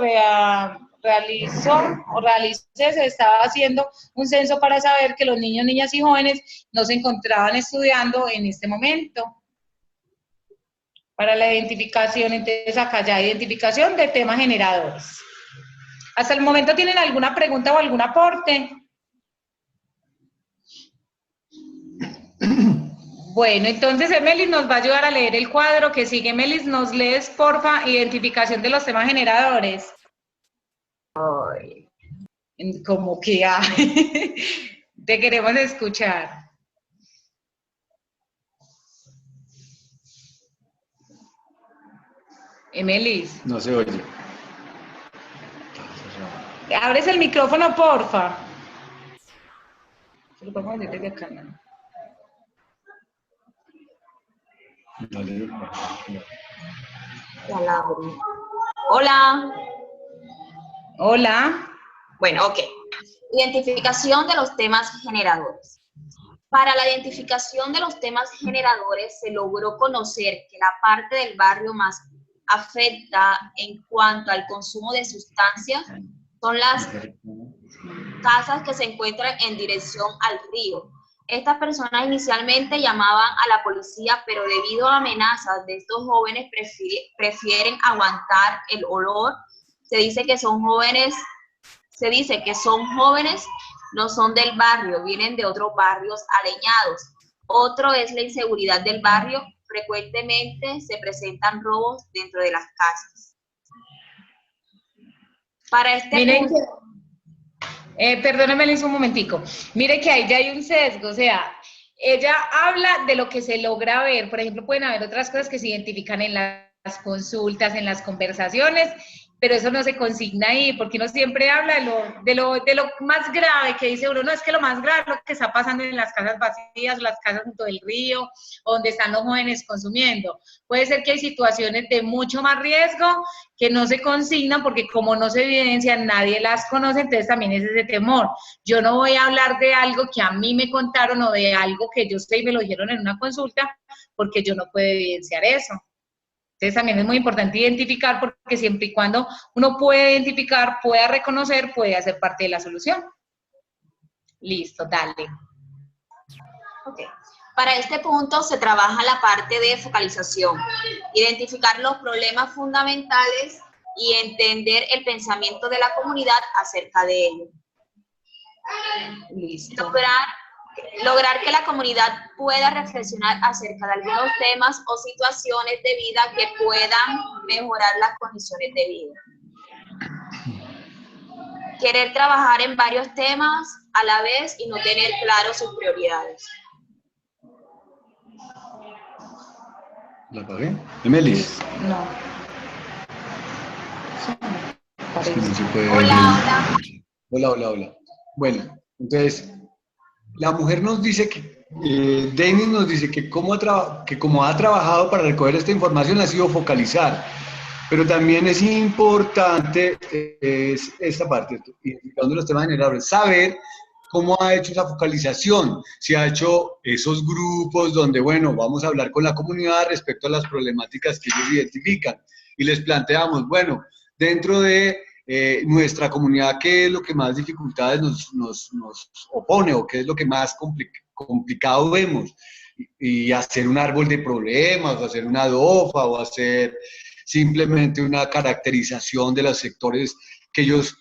[SPEAKER 1] se estaba haciendo un censo para saber que los niños, niñas y jóvenes no se encontraban estudiando en este momento. Para la identificación, entonces acá ya identificación de temas generadores. ¿Hasta el momento tienen alguna pregunta o algún aporte? Bueno, entonces Emelis nos va a ayudar a leer el cuadro que sigue. Emelis, ¿nos lees, porfa, identificación de los temas generadores? Ay, como que te queremos escuchar. Emelis.
[SPEAKER 6] No se oye.
[SPEAKER 1] Abres el micrófono, porfa. Se lo podemos decir desde acá, ¿no?
[SPEAKER 7] Hola.
[SPEAKER 1] Hola.
[SPEAKER 7] Bueno, ok. Identificación de los temas generadores. Para la identificación de los temas generadores se logró conocer que la parte del barrio más afecta en cuanto al consumo de sustancias son las casas que se encuentran en dirección al río. Estas personas inicialmente llamaban a la policía, pero debido a amenazas de estos jóvenes prefieren aguantar el olor. Se dice que son jóvenes, no son del barrio, vienen de otros barrios aleñados. Otro es la inseguridad del barrio. Frecuentemente se presentan robos dentro de las casas. Para este punto...
[SPEAKER 1] Perdóneme, un momentico. Mire que ahí ya hay un sesgo, o sea, ella habla de lo que se logra ver. Por ejemplo, pueden haber otras cosas que se identifican en las consultas, en las conversaciones, pero eso no se consigna ahí, porque uno siempre habla de lo más grave, que dice uno, no, es que lo más grave es lo que está pasando en las casas vacías, las casas junto del río, donde están los jóvenes consumiendo. Puede ser que hay situaciones de mucho más riesgo que no se consignan, porque como no se evidencian, nadie las conoce, entonces también es ese temor. Yo no voy a hablar de algo que a mí me contaron o de algo que yo sé y me lo dijeron en una consulta, porque yo no puedo evidenciar eso. Entonces también es muy importante identificar, porque siempre y cuando uno puede identificar, pueda reconocer, puede hacer parte de la solución. Listo, dale.
[SPEAKER 7] Ok. Para este punto se trabaja la parte de focalización, identificar los problemas fundamentales y entender el pensamiento de la comunidad acerca de ello.
[SPEAKER 1] Listo.
[SPEAKER 7] Lograr que la comunidad pueda reflexionar acerca de algunos temas o situaciones de vida que puedan mejorar las condiciones de vida. Querer trabajar en varios temas a la vez y no tener claro sus prioridades.
[SPEAKER 6] ¿La apagué? ¿Emelis?
[SPEAKER 1] No.
[SPEAKER 6] Es que no se puede. Hola. Bueno, entonces, la mujer nos dice que, Denis nos dice que como ha trabajado para recoger esta información ha sido focalizar, pero también es importante esta parte, identificando los temas generadores, saber cómo ha hecho esa focalización, si ha hecho esos grupos donde, bueno, vamos a hablar con la comunidad respecto a las problemáticas que ellos identifican y les planteamos, bueno, dentro de nuestra comunidad, ¿qué es lo que más dificultades nos opone o qué es lo que más complicado vemos? Y hacer un árbol de problemas, o hacer una DOFA, o hacer simplemente una caracterización de los sectores que ellos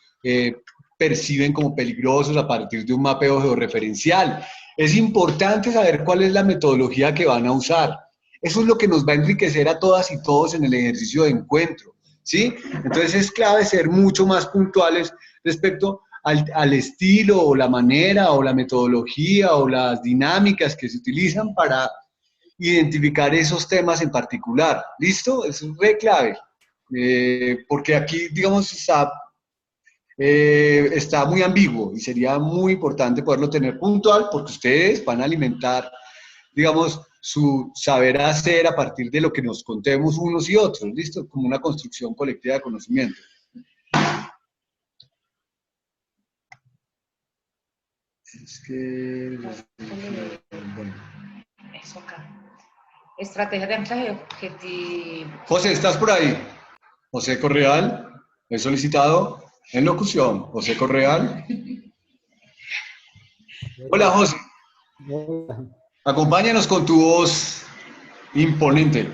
[SPEAKER 6] perciben como peligrosos a partir de un mapeo georreferencial. Es importante saber cuál es la metodología que van a usar. Eso es lo que nos va a enriquecer a todas y todos en el ejercicio de encuentro, ¿sí? Entonces es clave ser mucho más puntuales respecto al estilo o la manera o la metodología o las dinámicas que se utilizan para identificar esos temas en particular. ¿Listo? Es re clave. Porque aquí, digamos, está muy ambiguo y sería muy importante poderlo tener puntual porque ustedes van a alimentar, digamos, su saber hacer a partir de lo que nos contemos unos y otros, ¿listo? Como una construcción colectiva de conocimiento. Es que... Bueno.
[SPEAKER 1] Eso acá. Estrategia de anclaje objetivo.
[SPEAKER 6] José, ¿estás por ahí? José Correal, he solicitado en locución. José Correal. Hola, José. Acompáñanos con tu voz imponente.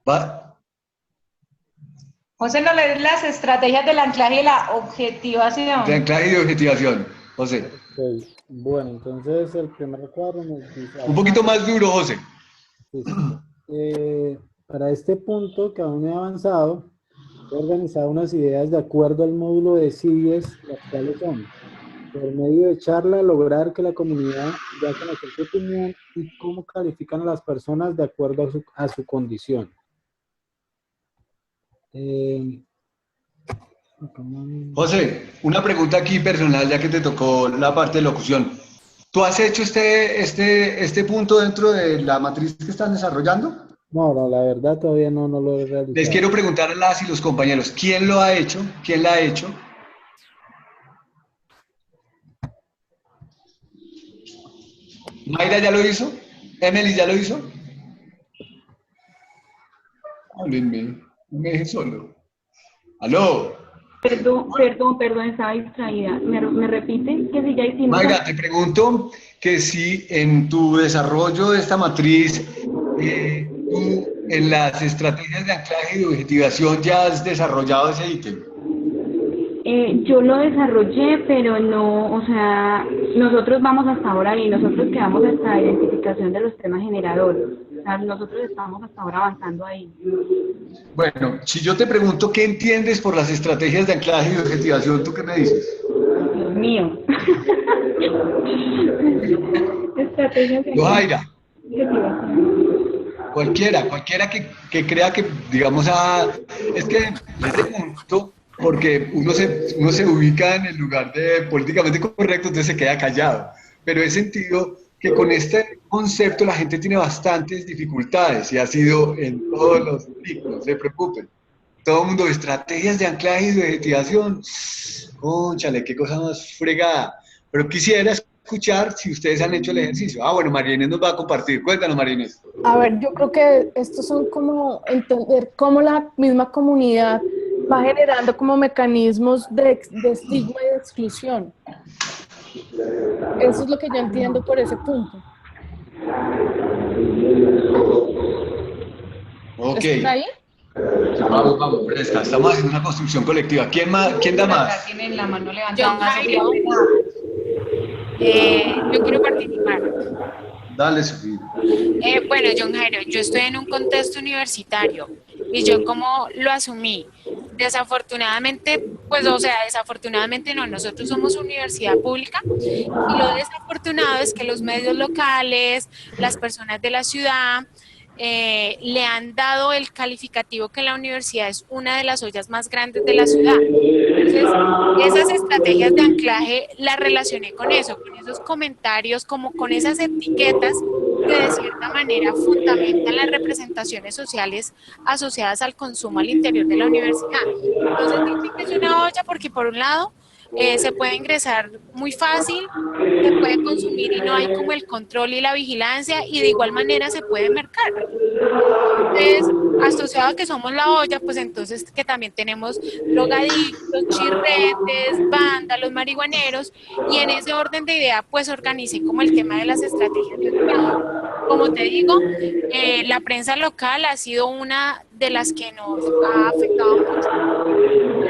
[SPEAKER 6] ¿Va?
[SPEAKER 1] José, no lees las estrategias del anclaje y la objetivación.
[SPEAKER 6] De anclaje y de objetivación, José.
[SPEAKER 11] Ok, bueno, entonces el primer cuadro nos dice...
[SPEAKER 6] Un poquito más duro, José.
[SPEAKER 11] Sí, sí. Para este punto que aún no he avanzado, he organizado unas ideas de acuerdo al módulo de CIES, las cuales son, por medio de charla, lograr que la comunidad ya conoce su opinión y cómo califican a las personas de acuerdo a su condición.
[SPEAKER 6] José, una pregunta aquí personal, ya que te tocó la parte de locución. ¿Tú has hecho este punto dentro de la matriz que están desarrollando?
[SPEAKER 11] No, la verdad todavía no lo he realizado.
[SPEAKER 6] Les quiero preguntar a las y los compañeros, ¿quién lo ha hecho? ¿Quién la ha hecho? ¿Mayra ya lo hizo? ¿Emily ya lo hizo? Háblenme, no me dejen solo. ¡Aló!
[SPEAKER 10] Perdón, estaba distraída. ¿Me repiten que si ya hicimos?
[SPEAKER 6] Mayra, te pregunto que si en tu desarrollo de esta matriz, tú en las estrategias de anclaje y de objetivación ya has desarrollado ese ítem.
[SPEAKER 10] Yo lo desarrollé, pero no, o sea, nosotros vamos hasta ahora y nosotros quedamos hasta la identificación de los temas generadores. O sea, nosotros estamos hasta ahora avanzando ahí.
[SPEAKER 6] Bueno, si yo te pregunto qué entiendes por las estrategias de anclaje y de objetivación, ¿tú qué me dices?
[SPEAKER 10] Dios mío. Estrategias de
[SPEAKER 6] Yojaira. Cualquiera que crea que, digamos, es que les pregunto porque uno se ubica en el lugar de políticamente correcto, entonces se queda callado. Pero he sentido que con este concepto la gente tiene bastantes dificultades y ha sido en todos los ciclos, no se preocupen. Todo el mundo, estrategias de anclaje y de objetivación, cónchale, qué cosa más fregada. Pero quisiera escuchar si ustedes han hecho el ejercicio. Bueno, María Inés nos va a compartir. Cuéntanos, María Inés.
[SPEAKER 4] A ver, yo creo que estos son como entender cómo la misma comunidad va generando como mecanismos de estigma y de exclusión. Eso es lo que yo entiendo por ese punto.
[SPEAKER 6] Ok.
[SPEAKER 4] ¿Estás ahí?
[SPEAKER 6] Vamos, fresca. Estamos haciendo una construcción colectiva. ¿Quién da más?
[SPEAKER 1] Tienen la mano levantada.
[SPEAKER 8] Yo quiero participar.
[SPEAKER 6] Dale, Sofía.
[SPEAKER 8] Bueno, John Jairo, yo estoy en un contexto universitario y yo cómo lo asumí. Desafortunadamente, pues, o sea, desafortunadamente no, nosotros somos universidad pública y lo desafortunado es que los medios locales, las personas de la ciudad, le han dado el calificativo que la universidad es una de las ollas más grandes de la ciudad. Entonces, esas estrategias de anclaje las relacioné con eso, con esos comentarios, como con esas etiquetas que de cierta manera fundamentan las representaciones sociales asociadas al consumo al interior de la universidad. Entonces, dicen que es una olla porque por un lado, se puede ingresar muy fácil, se puede consumir y no hay como el control y la vigilancia y de igual manera se puede mercar. Entonces, asociado a que somos la olla, pues entonces que también tenemos drogadictos, chirretes, vándalos, marihuaneros y en ese orden de idea pues organicé como el tema de las estrategias de cuidado. Como te digo, la prensa local ha sido una de las que nos ha afectado mucho.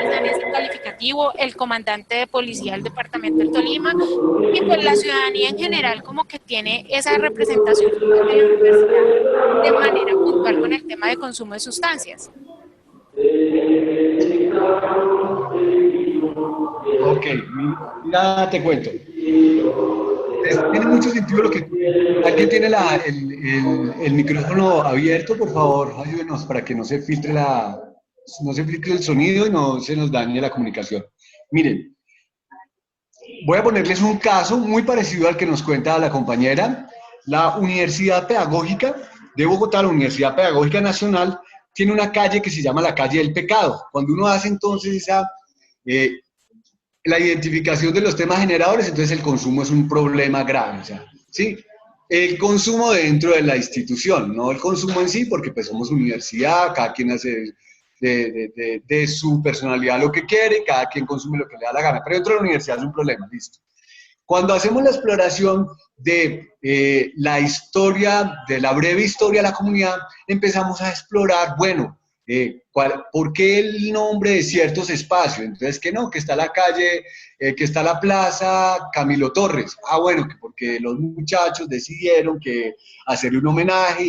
[SPEAKER 8] En ese calificativo, el comandante de policía del departamento del Tolima y pues la ciudadanía en general como que tiene esa representación de la universidad de manera puntual con el tema de consumo de sustancias.
[SPEAKER 6] Ok, mira, te cuento. Tiene mucho sentido lo que... ¿Alguien tiene el micrófono abierto? Por favor, ayúdenos para que no se filtre el sonido y no se nos dañe la comunicación. Miren, voy a ponerles un caso muy parecido al que nos cuenta la compañera. La Universidad Pedagógica de Bogotá, la Universidad Pedagógica Nacional, tiene una calle que se llama la calle del pecado. Cuando uno hace entonces la identificación de los temas generadores, entonces el consumo es un problema grave. O sea, ¿sí? El consumo dentro de la institución, no el consumo en sí, porque pues somos universidad, cada quien hace de su personalidad lo que quiere, cada quien consume lo que le da la gana, pero dentro de la universidad es un problema, listo. Cuando hacemos la exploración de la historia, de la breve historia de la comunidad, empezamos a explorar, bueno, ¿por qué el nombre de ciertos espacios? Entonces, que no, que está la calle, que está la plaza Camilo Torres. Ah, bueno, que porque los muchachos decidieron que hacerle un homenaje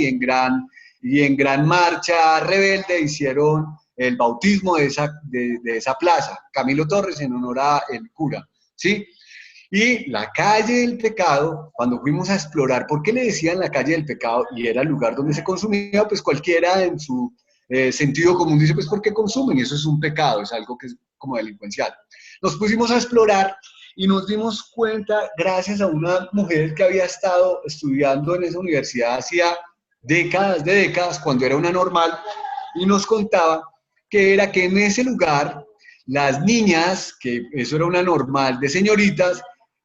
[SPEAKER 6] y en gran marcha rebelde hicieron el bautismo de esa plaza, Camilo Torres, en honor a el cura, ¿sí? Y la calle del pecado, cuando fuimos a explorar, ¿por qué le decían la calle del pecado? Y era el lugar donde se consumía, pues cualquiera en su sentido común dice, pues ¿por qué consumen? Y eso es un pecado, es algo que es como delincuencial. Nos pusimos a explorar y nos dimos cuenta, gracias a una mujer que había estado estudiando en esa universidad hacía décadas, cuando era una normal, y nos contaba que era que en ese lugar las niñas, que eso era una normal de señoritas,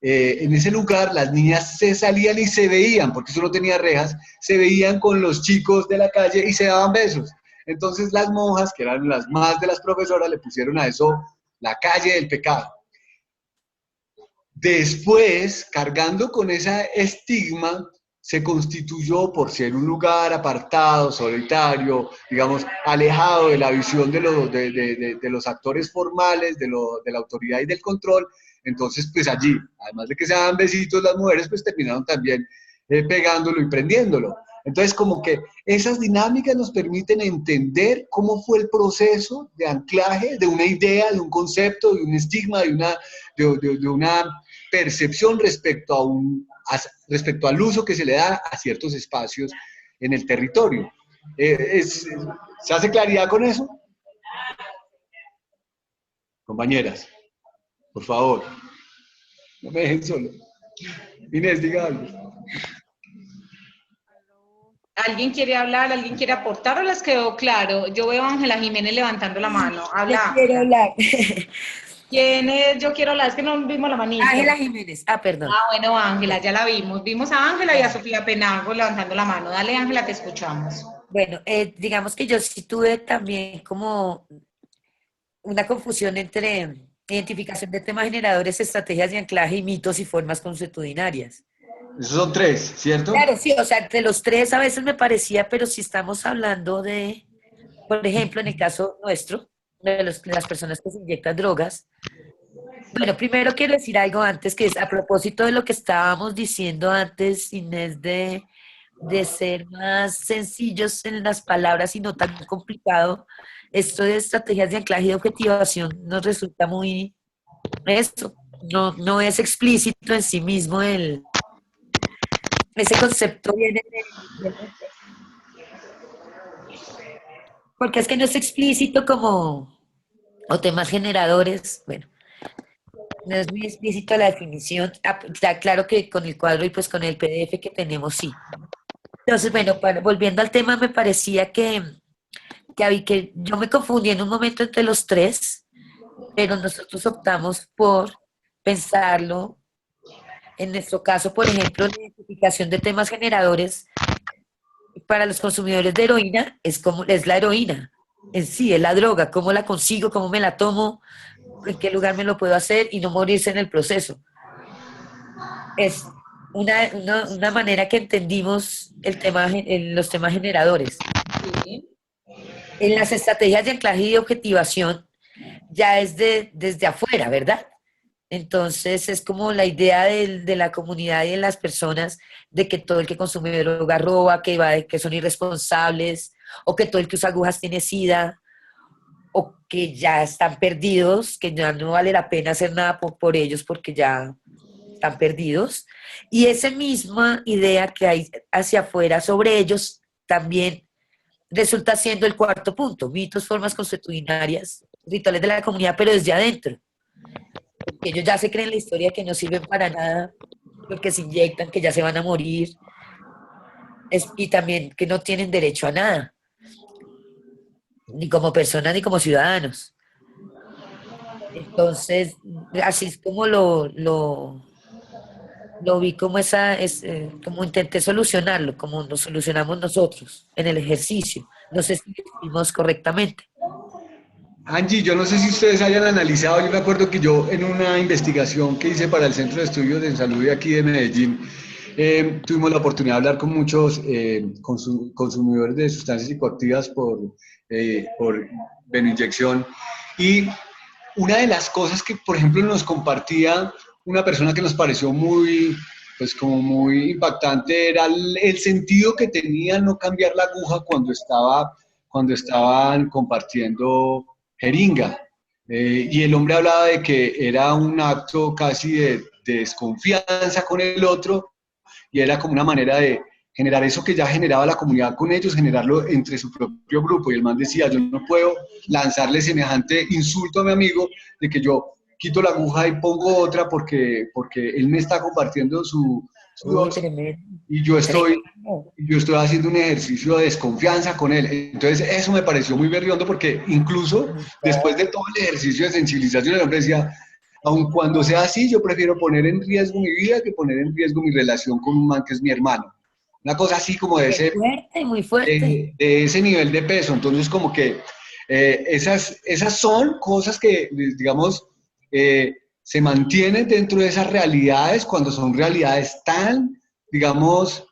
[SPEAKER 6] en ese lugar las niñas se salían y se veían, porque eso no tenía rejas, se veían con los chicos de la calle y se daban besos. Entonces las monjas, que eran las más de las profesoras, le pusieron a eso la calle del pecado. Después, cargando con ese estigma, se constituyó por ser un lugar apartado, solitario, digamos, alejado de la visión de los actores formales, de la autoridad y del control. Entonces, pues allí, además de que se daban besitos las mujeres, pues terminaron también pegándolo y prendiéndolo. Entonces, como que esas dinámicas nos permiten entender cómo fue el proceso de anclaje de una idea, de un concepto, de un estigma, de una percepción respecto al uso que se le da a ciertos espacios en el territorio. ¿Se hace claridad con eso? Compañeras, por favor, no me dejen solo. Inés, diga algo.
[SPEAKER 1] ¿Alguien quiere hablar? ¿Alguien quiere aportar o les quedó claro? Yo veo a Ángela Jiménez levantando la mano. Habla.
[SPEAKER 5] Yo quiero hablar.
[SPEAKER 1] ¿Quién es? Yo quiero hablar, es que no vimos la manita.
[SPEAKER 5] Ángela Jiménez. Ah, perdón.
[SPEAKER 1] Ah, bueno, Ángela, ya la vimos. Vimos a Ángela y a Sofía Penagos levantando la mano. Dale, Ángela, te escuchamos.
[SPEAKER 5] Bueno, digamos que yo sí tuve también como una confusión entre identificación de temas generadores, estrategias de anclaje y mitos y formas consuetudinarias.
[SPEAKER 6] Esos son tres, ¿cierto?
[SPEAKER 5] Claro, sí, o sea, entre los tres a veces me parecía, pero si estamos hablando de, por ejemplo, en el caso nuestro, de las personas que se inyectan drogas. Bueno, primero quiero decir algo antes, que es a propósito de lo que estábamos diciendo antes, Inés, de ser más sencillos en las palabras y no tan complicado. Esto de estrategias de anclaje y de objetivación nos resulta muy, esto, no es explícito en sí mismo ese concepto viene porque es que no es explícito como, o temas generadores, bueno, no es muy explícito la definición. Está claro que con el cuadro y pues con el PDF que tenemos, sí. Entonces, bueno, volviendo al tema, me parecía que yo me confundí en un momento entre los tres, pero nosotros optamos por pensarlo. En nuestro caso, por ejemplo, la identificación de temas generadores para los consumidores de heroína es la heroína en sí, es la droga, cómo la consigo, cómo me la tomo, en qué lugar me lo puedo hacer y no morirse en el proceso. Es una manera que entendimos los temas generadores.
[SPEAKER 1] Sí.
[SPEAKER 5] En las estrategias de anclaje y de objetivación ya es desde afuera, ¿verdad? Entonces es como la idea de la comunidad y de las personas de que todo el que consume droga roba, que son irresponsables, o que todo el que usa agujas tiene SIDA, o que ya están perdidos, que ya no vale la pena hacer nada por ellos porque ya están perdidos. Y esa misma idea que hay hacia afuera sobre ellos también resulta siendo el cuarto punto: mitos, formas consuetudinarias, rituales de la comunidad, pero desde adentro. Porque ellos ya se creen la historia que no sirven para nada, porque se inyectan, que ya se van a morir, y también que no tienen derecho a nada, ni como personas ni como ciudadanos. Entonces, así es como lo vi como como intenté solucionarlo, como lo solucionamos nosotros en el ejercicio. No sé si lo hicimos correctamente.
[SPEAKER 6] Angie, yo no sé si ustedes hayan analizado, yo me acuerdo que yo en una investigación que hice para el Centro de Estudios de Salud de aquí de Medellín, tuvimos la oportunidad de hablar con muchos consumidores de sustancias psicoactivas por venoinyección, y una de las cosas que, por ejemplo, nos compartía una persona que nos pareció muy, pues como muy impactante, era el sentido que tenía no cambiar la aguja cuando estaban compartiendo jeringa. Y el hombre hablaba de que era un acto casi de desconfianza con el otro, y era como una manera de generar eso que ya generaba la comunidad con ellos, generarlo entre su propio grupo. Y el man decía, yo no puedo lanzarle semejante insulto a mi amigo de que yo quito la aguja y pongo otra porque él me está compartiendo su dosis, y yo estoy haciendo un ejercicio de desconfianza con él. Entonces eso me pareció muy berriondo, porque incluso después de todo el ejercicio de sensibilización, el hombre decía, aun cuando sea así, yo prefiero poner en riesgo mi vida que poner en riesgo mi relación con un man que es mi hermano. Una cosa así como de ese,
[SPEAKER 5] muy fuerte.
[SPEAKER 6] De ese nivel de peso. Entonces como que esas son cosas que, digamos, se mantienen dentro de esas realidades cuando son realidades tan, digamos,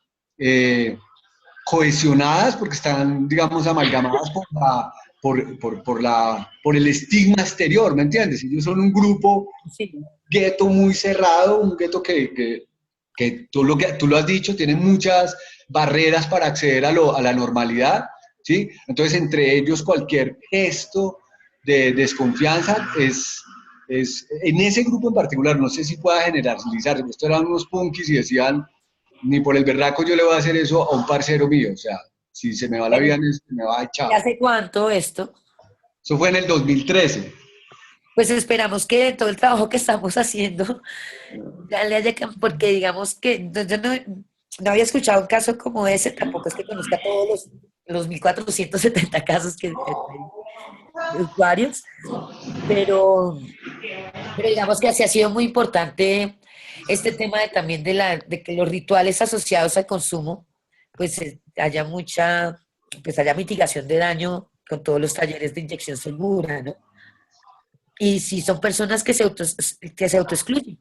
[SPEAKER 6] cohesionadas, porque están, digamos, amalgamadas por el estigma exterior, ¿me entiendes? Ellos son un grupo, gueto muy cerrado, un gueto que tú lo has dicho, tiene muchas barreras para acceder a la normalidad, ¿sí? Entonces, entre ellos, cualquier gesto de desconfianza es en ese grupo en particular, no sé si pueda generalizar. Estos eran unos punkis y decían, ni por el berraco yo le voy a hacer eso a un parcero mío, o sea, si se me va la vida, se me va a echar.
[SPEAKER 5] ¿Hace cuánto esto?
[SPEAKER 6] Eso fue en el 2013.
[SPEAKER 5] Pues esperamos que todo el trabajo que estamos haciendo ya le haya, porque digamos que yo no había escuchado un caso como ese, tampoco es que conozca todos los 1470 casos que de usuarios, pero digamos que así ha sido muy importante este tema también de que los rituales asociados al consumo, pues haya haya mitigación de daño con todos los talleres de inyección segura, ¿no? Y si son personas que se autoexcluyen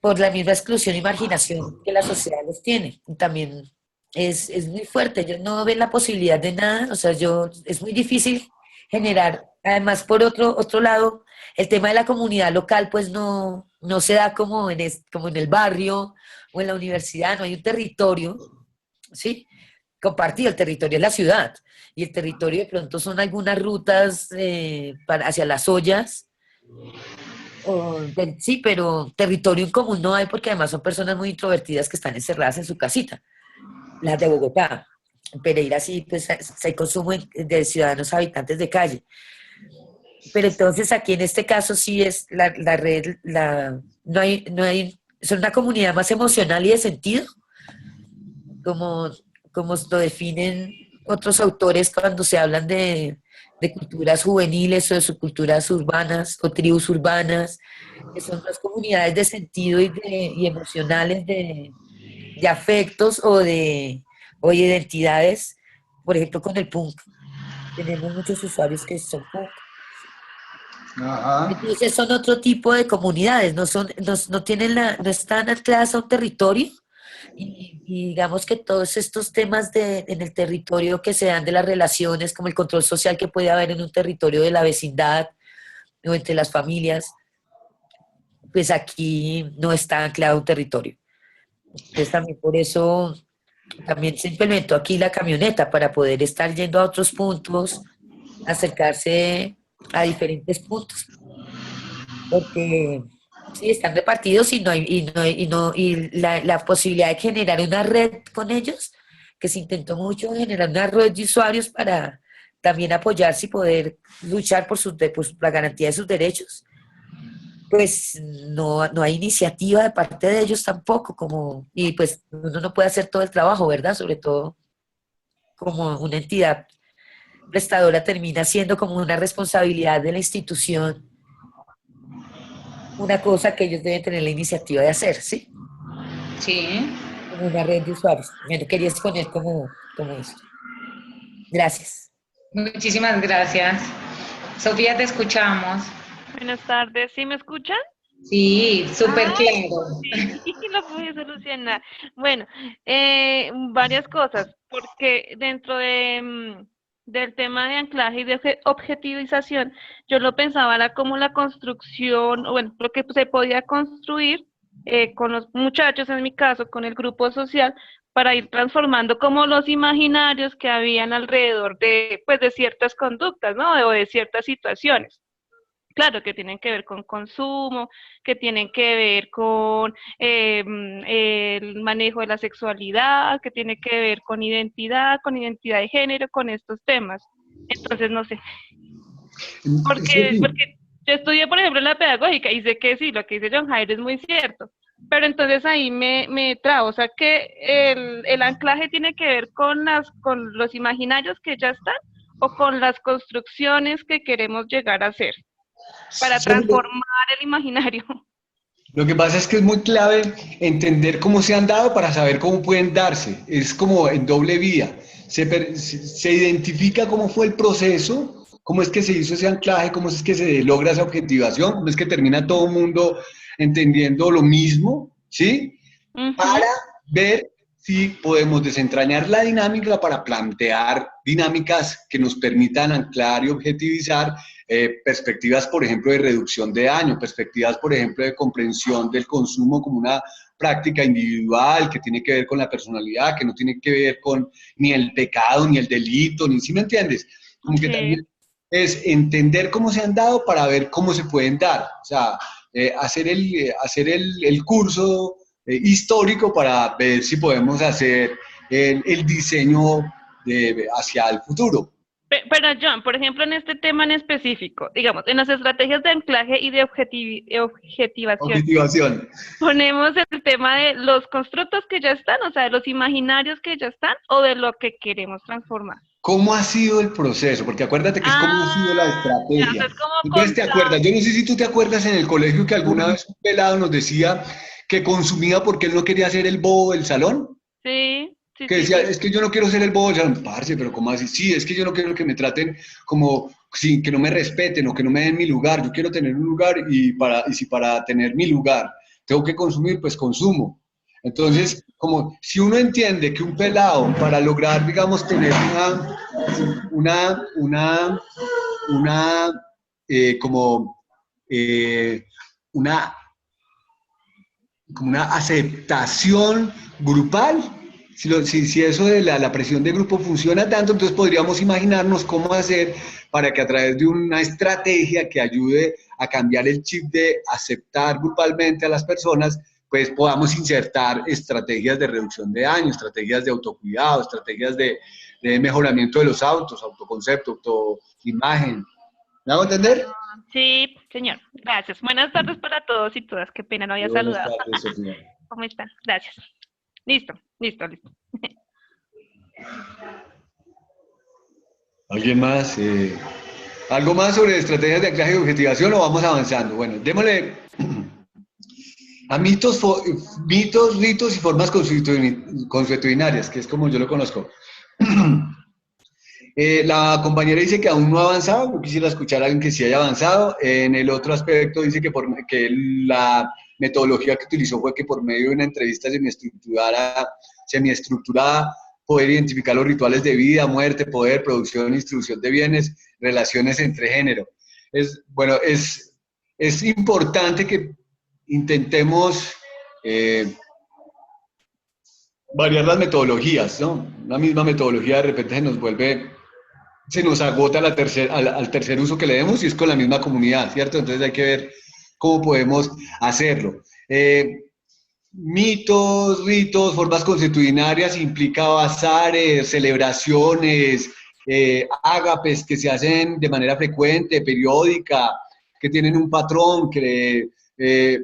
[SPEAKER 5] por la misma exclusión y marginación que la sociedad les tiene. También es muy fuerte, ellos no ven la posibilidad de nada, o sea, es muy difícil generar. Además, por otro lado, el tema de la comunidad local pues no se da como en el barrio o en la universidad, no hay un territorio, ¿sí? Compartido, el territorio es la ciudad, y el territorio de pronto son algunas rutas hacia las ollas, sí, pero territorio en común no hay, porque además son personas muy introvertidas que están encerradas en su casita. Las de Bogotá, en Pereira sí, pues hay consumo de ciudadanos habitantes de calle. Pero entonces aquí en este caso sí es la red, no hay, son una comunidad más emocional y de sentido, como lo definen otros autores cuando se hablan de culturas juveniles o de subculturas urbanas o tribus urbanas, que son las comunidades de sentido y emocionales de afectos o de identidades. Por ejemplo, con el punk, tenemos muchos usuarios que son punk.
[SPEAKER 6] Ajá.
[SPEAKER 5] Entonces son otro tipo de comunidades, no están ancladas a un territorio, y digamos que todos estos temas en el territorio que se dan de las relaciones, como el control social que puede haber en un territorio de la vecindad o entre las familias, pues aquí no está anclado a un territorio. Entonces también por eso también se implementó aquí la camioneta, para poder estar yendo a otros puntos, acercarse a diferentes puntos, porque sí están repartidos y la posibilidad de generar una red con ellos, que se intentó mucho generar una red de usuarios para también apoyarse y poder luchar por la garantía de sus derechos. Pues no hay iniciativa de parte de ellos tampoco, y pues uno no puede hacer todo el trabajo, ¿verdad? Sobre todo como una entidad prestadora termina siendo como una responsabilidad de la institución, una cosa que ellos deben tener la iniciativa de hacer, ¿sí?
[SPEAKER 1] Sí.
[SPEAKER 5] Como una red de usuarios. Me lo quería exponer como esto. Gracias.
[SPEAKER 1] Muchísimas gracias. Sofía, te escuchamos.
[SPEAKER 12] Buenas tardes, ¿sí me escuchan?
[SPEAKER 1] Sí, súper claro.
[SPEAKER 12] Sí, lo pude solucionar. Bueno, varias cosas, porque dentro del tema de anclaje y de objetivización, yo lo pensaba era como la construcción, o bueno, lo que se podía construir con los muchachos, en mi caso, con el grupo social, para ir transformando como los imaginarios que habían alrededor de, pues, de ciertas conductas, ¿no? O de ciertas situaciones. Claro, que tienen que ver con consumo, que tienen que ver con el manejo de la sexualidad, que tiene que ver con identidad de género, con estos temas. Entonces, no sé. Porque yo estudié, por ejemplo, en la pedagógica y sé que sí, lo que dice John Jairo es muy cierto. Pero entonces ahí me trabo, o sea que el anclaje tiene que ver con los imaginarios que ya están o con las construcciones que queremos llegar a hacer para transformar el imaginario.
[SPEAKER 6] Lo que pasa es que es muy clave entender cómo se han dado para saber cómo pueden darse. Es como en doble vía. Se identifica cómo fue el proceso, cómo es que se hizo ese anclaje, cómo es que se logra esa objetivación, cómo es que termina todo el mundo entendiendo lo mismo, ¿sí? Para ver si podemos desentrañar la dinámica para plantear dinámicas que nos permitan anclar y objetivizar perspectivas, por ejemplo, de reducción de daño, perspectivas, por ejemplo, de comprensión del consumo como una práctica individual que tiene que ver con la personalidad, que no tiene que ver con ni el pecado, ni el delito, ni, ¿sí me entiendes? Como que también es entender cómo se han dado para ver cómo se pueden dar. O sea, hacer el curso histórico para ver si podemos hacer el diseño hacia el futuro.
[SPEAKER 12] Pero John, por ejemplo, en este tema en específico, digamos, en las estrategias de anclaje y de objetivación, ponemos el tema de los constructos que ya están, o sea, de los imaginarios que ya están, o de lo que queremos transformar.
[SPEAKER 6] ¿Cómo ha sido el proceso? Porque acuérdate que es cómo ha sido la estrategia. Entonces, ¿te acuerdas? Yo no sé si tú te acuerdas en el colegio que alguna vez un pelado nos decía que consumía porque él no quería ser el bobo del salón.
[SPEAKER 12] Sí.
[SPEAKER 6] Que decía, es que yo no quiero ser el bobo del salón. Parce, pero ¿cómo así? Sí, es que yo no quiero que me traten como, sí, que no me respeten o que no me den mi lugar. Yo quiero tener un lugar y si para tener mi lugar tengo que consumir, pues consumo. Entonces, como si uno entiende que un pelado para lograr, digamos, tener una aceptación grupal, si eso de la presión de grupo funciona tanto, entonces podríamos imaginarnos cómo hacer para que a través de una estrategia que ayude a cambiar el chip de aceptar grupalmente a las personas, pues podamos insertar estrategias de reducción de daño, estrategias de autocuidado, estrategias de mejoramiento de los autoconcepto, autoimagen. ¿Me hago entender?
[SPEAKER 12] Sí, señor. Gracias. Buenas tardes para todos y todas. Qué pena, no había saludado.
[SPEAKER 6] Buenas tardes, Sofía.
[SPEAKER 12] ¿Cómo están? Gracias. Listo.
[SPEAKER 6] ¿Alguien más? ¿Algo más sobre estrategias de anclaje y objetivación o vamos avanzando? Bueno, démosle a mitos, ritos y formas consuetudinarias, que es como yo lo conozco. La compañera dice que aún no ha avanzado. Yo quisiera escuchar a alguien que sí haya avanzado. En el otro aspecto dice que la metodología que utilizó fue que por medio de una entrevista semiestructurada poder identificar los rituales de vida, muerte, poder, producción, distribución de bienes, relaciones entre género. Es importante que intentemos variar las metodologías, ¿no? La misma metodología de repente se nos agota al tercer uso que le demos y es con la misma comunidad, ¿cierto? Entonces hay que ver cómo podemos hacerlo. Mitos, ritos, formas consuetudinarias implica bazares, celebraciones, ágapes que se hacen de manera frecuente, periódica, que tienen un patrón, que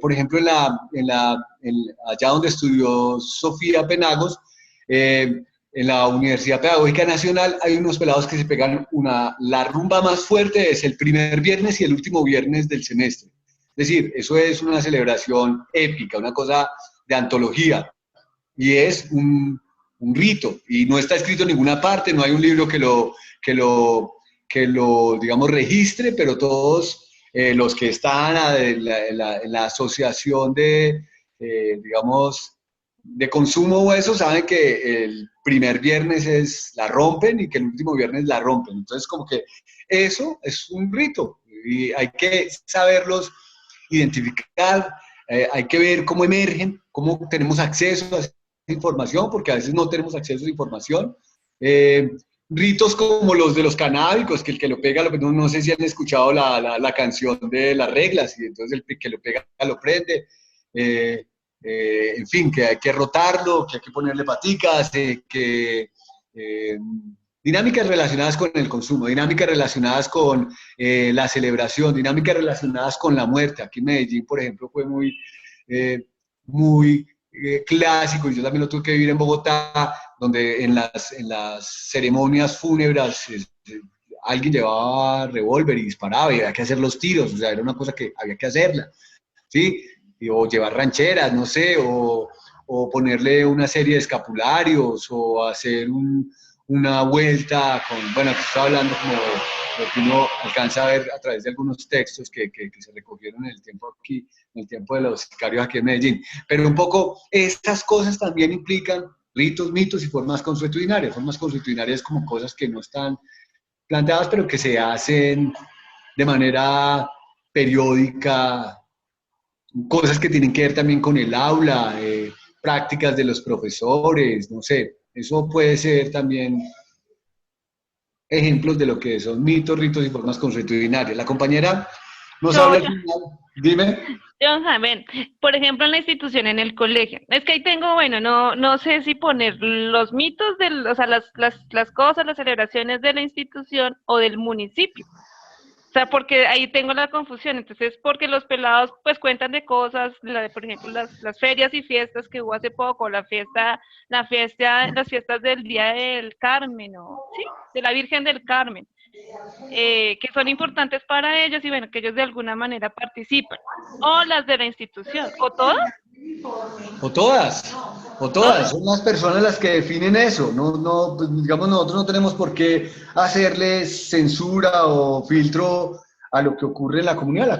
[SPEAKER 6] por ejemplo allá donde estudió Sofía Penagos, en la Universidad Pedagógica Nacional hay unos pelados que se pegan la rumba más fuerte es el primer viernes y el último viernes del semestre. Es decir, eso es una celebración épica, una cosa de antología, y es un rito, y no está escrito en ninguna parte, no hay un libro que lo digamos, registre, pero todos los que están en la asociación digamos, de consumo o eso, saben que el primer viernes la rompen y que el último viernes la rompen. Entonces, como que eso es un rito y hay que saberlos identificar, hay que ver cómo emergen, cómo tenemos acceso a esa información, porque a veces no tenemos acceso a esa información. Ritos como los de los canábicos, que el que lo pega, no sé si han escuchado la canción de las reglas, y entonces el que lo pega lo prende. En fin, que hay que rotarlo, que hay que ponerle paticas, dinámicas relacionadas con el consumo, dinámicas relacionadas con la celebración, dinámicas relacionadas con la muerte. Aquí en Medellín, por ejemplo, fue muy clásico, y yo también lo tuve que vivir en Bogotá, donde en las ceremonias fúnebres alguien llevaba revólver y disparaba y había que hacer los tiros, o sea, era una cosa que había que hacerla, ¿sí? O llevar rancheras, no sé, o ponerle una serie de escapularios, o hacer una vuelta bueno, que estoy hablando como lo que uno alcanza a ver a través de algunos textos que se recogieron en el tiempo aquí, en el tiempo de los sicarios aquí en Medellín. Pero un poco estas cosas también implican ritos, mitos y formas consuetudinarias. Formas consuetudinarias como cosas que no están planteadas, pero que se hacen de manera periódica, cosas que tienen que ver también con el aula, prácticas de los profesores, no sé, eso puede ser también ejemplos de lo que son mitos, ritos y formas consuetudinarias. La compañera nos habla al final, dime.
[SPEAKER 12] John, ven, por ejemplo, en la institución, en el colegio, es que ahí tengo, bueno, no sé si poner los mitos, o sea, las cosas, las celebraciones de la institución o del municipio. O sea, porque ahí tengo la confusión. Entonces, porque los pelados pues cuentan de cosas, por ejemplo, las ferias y fiestas que hubo hace poco, las fiestas del Día del Carmen, ¿sí? De la Virgen del Carmen, que son importantes para ellos y bueno, que ellos de alguna manera participan. O las de la institución, o todas.
[SPEAKER 6] O todas, son las personas las que definen eso, pues, digamos, nosotros no tenemos por qué hacerles censura o filtro a lo que ocurre en la comunidad,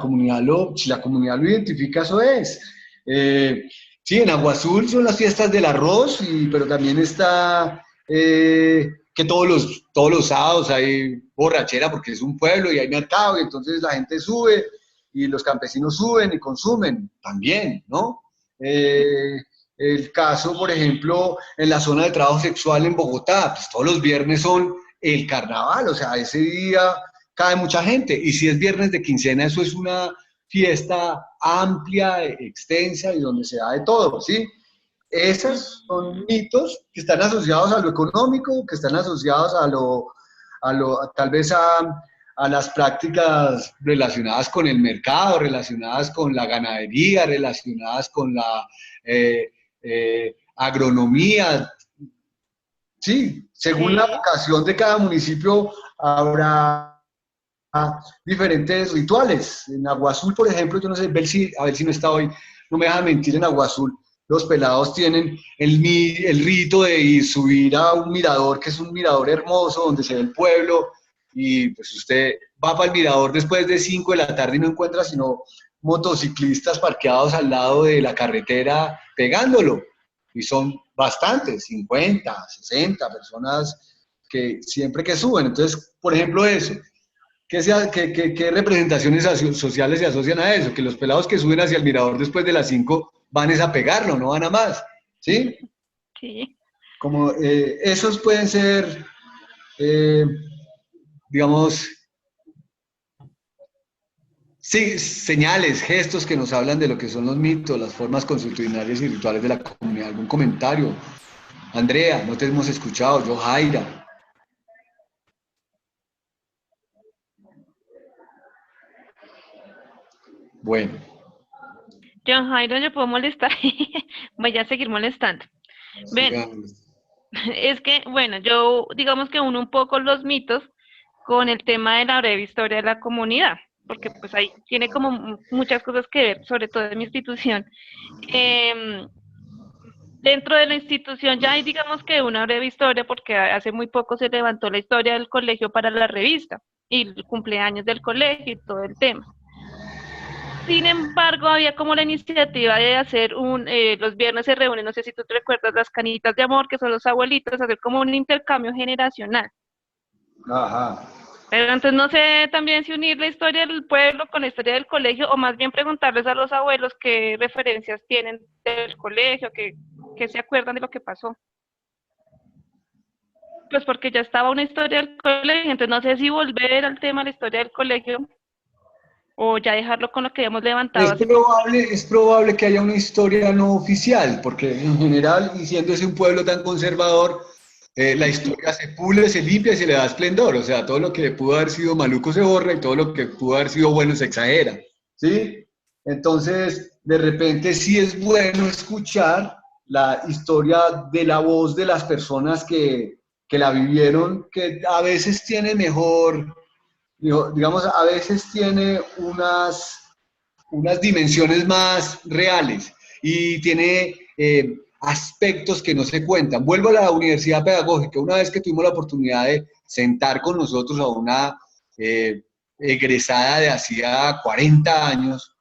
[SPEAKER 6] si la comunidad lo identifica, eso es. Sí, en Agua Azul son las fiestas del arroz, pero también está que todos los sábados hay borrachera porque es un pueblo y hay mercado y entonces la gente sube y los campesinos suben y consumen también, ¿no? El caso, por ejemplo, en la zona de trabajo sexual en Bogotá, pues todos los viernes son el carnaval, o sea, ese día cae mucha gente, y si es viernes de quincena, eso es una fiesta amplia, extensa, y donde se da de todo, ¿sí? Esos son mitos que están asociados a lo económico, que están asociados tal vez a las prácticas relacionadas con el mercado, relacionadas con la ganadería, relacionadas con la agronomía. Sí, según la vocación de cada municipio habrá diferentes rituales. En Agua Azul, por ejemplo, yo no sé, a ver si no está hoy, no me dejan mentir, en Agua Azul los pelados tienen el rito de subir a un mirador, que es un mirador hermoso, donde se ve el pueblo, y pues usted va para el mirador después de 5 de la tarde y no encuentra sino motociclistas parqueados al lado de la carretera pegándolo, y son bastantes, 50, 60 personas que siempre que suben. Entonces, por ejemplo, eso, ¿qué representaciones sociales se asocian a eso? Que los pelados que suben hacia el mirador después de las 5 van a pegarlo, no van a más, ¿sí?
[SPEAKER 12] Sí.
[SPEAKER 6] Como esos pueden ser, digamos, sí, señales, gestos que nos hablan de lo que son los mitos, las formas consuetudinarias y rituales de la comunidad. ¿Algún comentario? Andrea, no te hemos escuchado. Yo, Jaira. Bueno.
[SPEAKER 12] John Jairo, yo puedo molestar. Voy a seguir molestando. Ven, es que, bueno, yo digamos que uno un poco los mitos con el tema de la breve historia de la comunidad, porque pues ahí tiene como muchas cosas que ver, sobre todo de mi institución. Dentro de la institución ya hay, digamos que una breve historia, porque hace muy poco se levantó la historia del colegio para la revista. y el cumpleaños del colegio y todo el tema. Sin embargo, había como la iniciativa de hacer los viernes se reúnen, no sé si tú te recuerdas, las canitas de amor, que son los abuelitos, hacer como un intercambio generacional.
[SPEAKER 6] Ajá.
[SPEAKER 12] Pero entonces no sé también si unir la historia del pueblo con la historia del colegio, o más bien preguntarles a los abuelos qué referencias tienen del colegio, qué se acuerdan de lo que pasó. Pues porque ya estaba una historia del colegio, entonces no sé si volver al tema de la historia del colegio, o ya dejarlo con lo que habíamos levantado.
[SPEAKER 6] Es probable que haya una historia no oficial, porque en general, y siendo ese un pueblo tan conservador, la historia se pule, se limpia y se le da esplendor. O sea, todo lo que pudo haber sido maluco se borra y todo lo que pudo haber sido bueno se exagera, ¿sí? Entonces, de repente sí es bueno escuchar la historia de la voz de las personas que la vivieron, que a veces tiene mejor, digamos, a veces tiene unas dimensiones más reales y tiene aspectos que no se cuentan. Vuelvo a la universidad pedagógica. Una vez que tuvimos la oportunidad de sentar con nosotros a una egresada de hacía 40 años,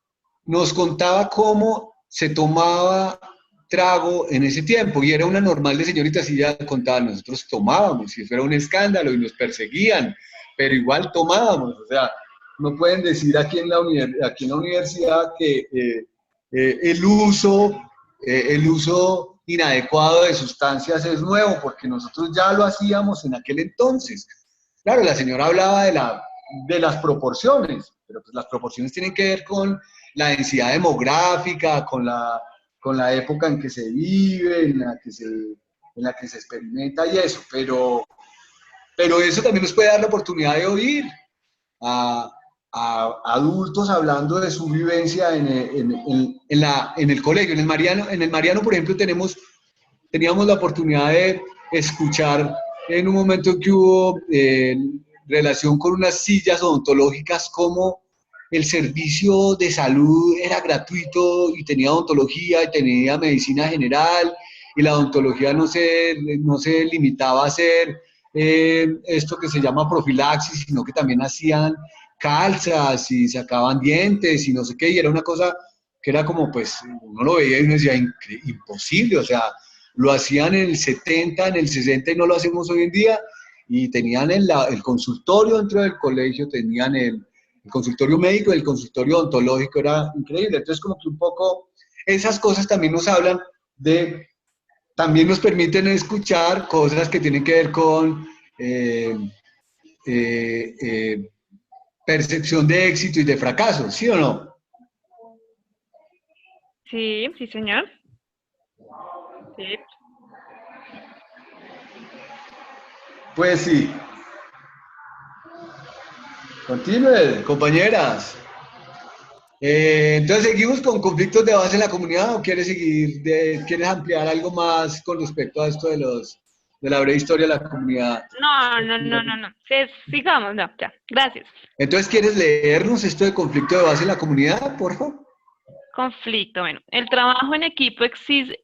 [SPEAKER 6] nos contaba cómo se tomaba trago en ese tiempo y era una normal de señoritas y ya contaba, nosotros tomábamos, si fuera un escándalo y nos perseguían, pero igual tomábamos, o sea, no pueden decir aquí en la universidad que el uso inadecuado de sustancias es nuevo, porque nosotros ya lo hacíamos en aquel entonces. Claro, la señora hablaba de las proporciones, pero pues las proporciones tienen que ver con la densidad demográfica, con la época en que se vive, en la que se experimenta y eso, pero eso también nos puede dar la oportunidad de oír a adultos hablando de su vivencia en el colegio. En el Mariano, por ejemplo, teníamos la oportunidad de escuchar en un momento en que hubo relación con unas sillas odontológicas, como el servicio de salud era gratuito y tenía odontología y tenía medicina general, y la odontología no se limitaba a hacer esto que se llama profilaxis, sino que también hacían calzas y sacaban dientes y no sé qué, y era una cosa que era como, pues, uno lo veía y uno decía, imposible, o sea, lo hacían en el 70, en el 60 y no lo hacemos hoy en día, y tenían el consultorio dentro del colegio, tenían el consultorio médico y el consultorio odontológico, era increíble. Entonces, como que un poco esas cosas también nos hablan también nos permiten escuchar cosas que tienen que ver con percepción de éxito y de fracaso, ¿sí o no?
[SPEAKER 12] Sí, sí, señor. Sí.
[SPEAKER 6] Pues sí. Continúe, compañeras. Entonces, ¿seguimos con conflictos de base en la comunidad o quieres quieres ampliar algo más con respecto a esto de la breve historia de la comunidad?
[SPEAKER 12] No. Sigamos, no, ya. Gracias.
[SPEAKER 6] Entonces, ¿quieres leernos esto de conflicto de base en la comunidad, por favor?
[SPEAKER 12] Conflicto, bueno. El trabajo en equipo existe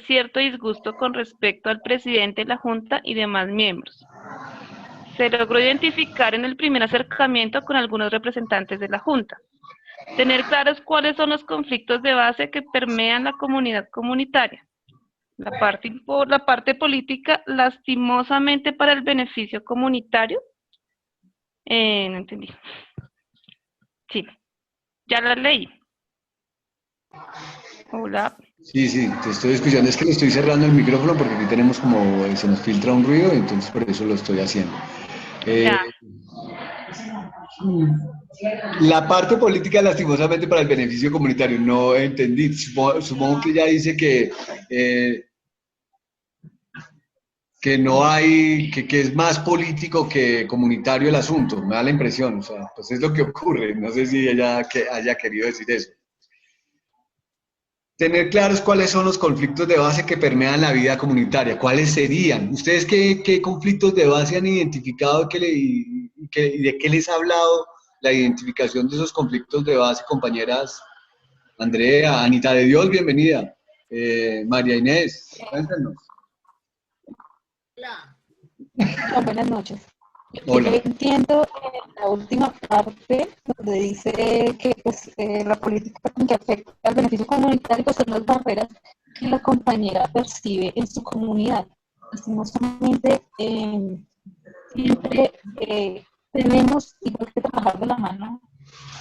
[SPEAKER 12] cierto disgusto con respecto al presidente de la Junta y demás miembros. Se logró identificar en el primer acercamiento con algunos representantes de la Junta. Tener claros cuáles son los conflictos de base que permean la comunidad comunitaria. La parte política, lastimosamente para el beneficio comunitario. No entendí. Sí, ya la leí. Hola.
[SPEAKER 6] Sí, te estoy escuchando. Es que le estoy cerrando el micrófono porque aquí tenemos se nos filtra un ruido, entonces por eso lo estoy haciendo. La parte política, lastimosamente, para el beneficio comunitario. No entendí. Supongo que ella dice que no hay, que es más político que comunitario el asunto. Me da la impresión. O sea, pues es lo que ocurre. No sé si ella haya querido decir eso. Tener claros cuáles son los conflictos de base que permean la vida comunitaria. ¿Cuáles serían? ¿Ustedes qué conflictos de base han identificado y de qué les ha hablado la identificación de esos conflictos de base, compañeras? Andrea, Anita de Dios, bienvenida. María Inés, cuéntanos.
[SPEAKER 13] Hola. Buenas noches.
[SPEAKER 6] Hola.
[SPEAKER 13] Yo entiendo la última parte donde dice que pues, la política que afecta al beneficio comunitario pues, son las barreras que la compañera percibe en su comunidad. Lastimosamente, siempre tenemos igual que trabajar de la mano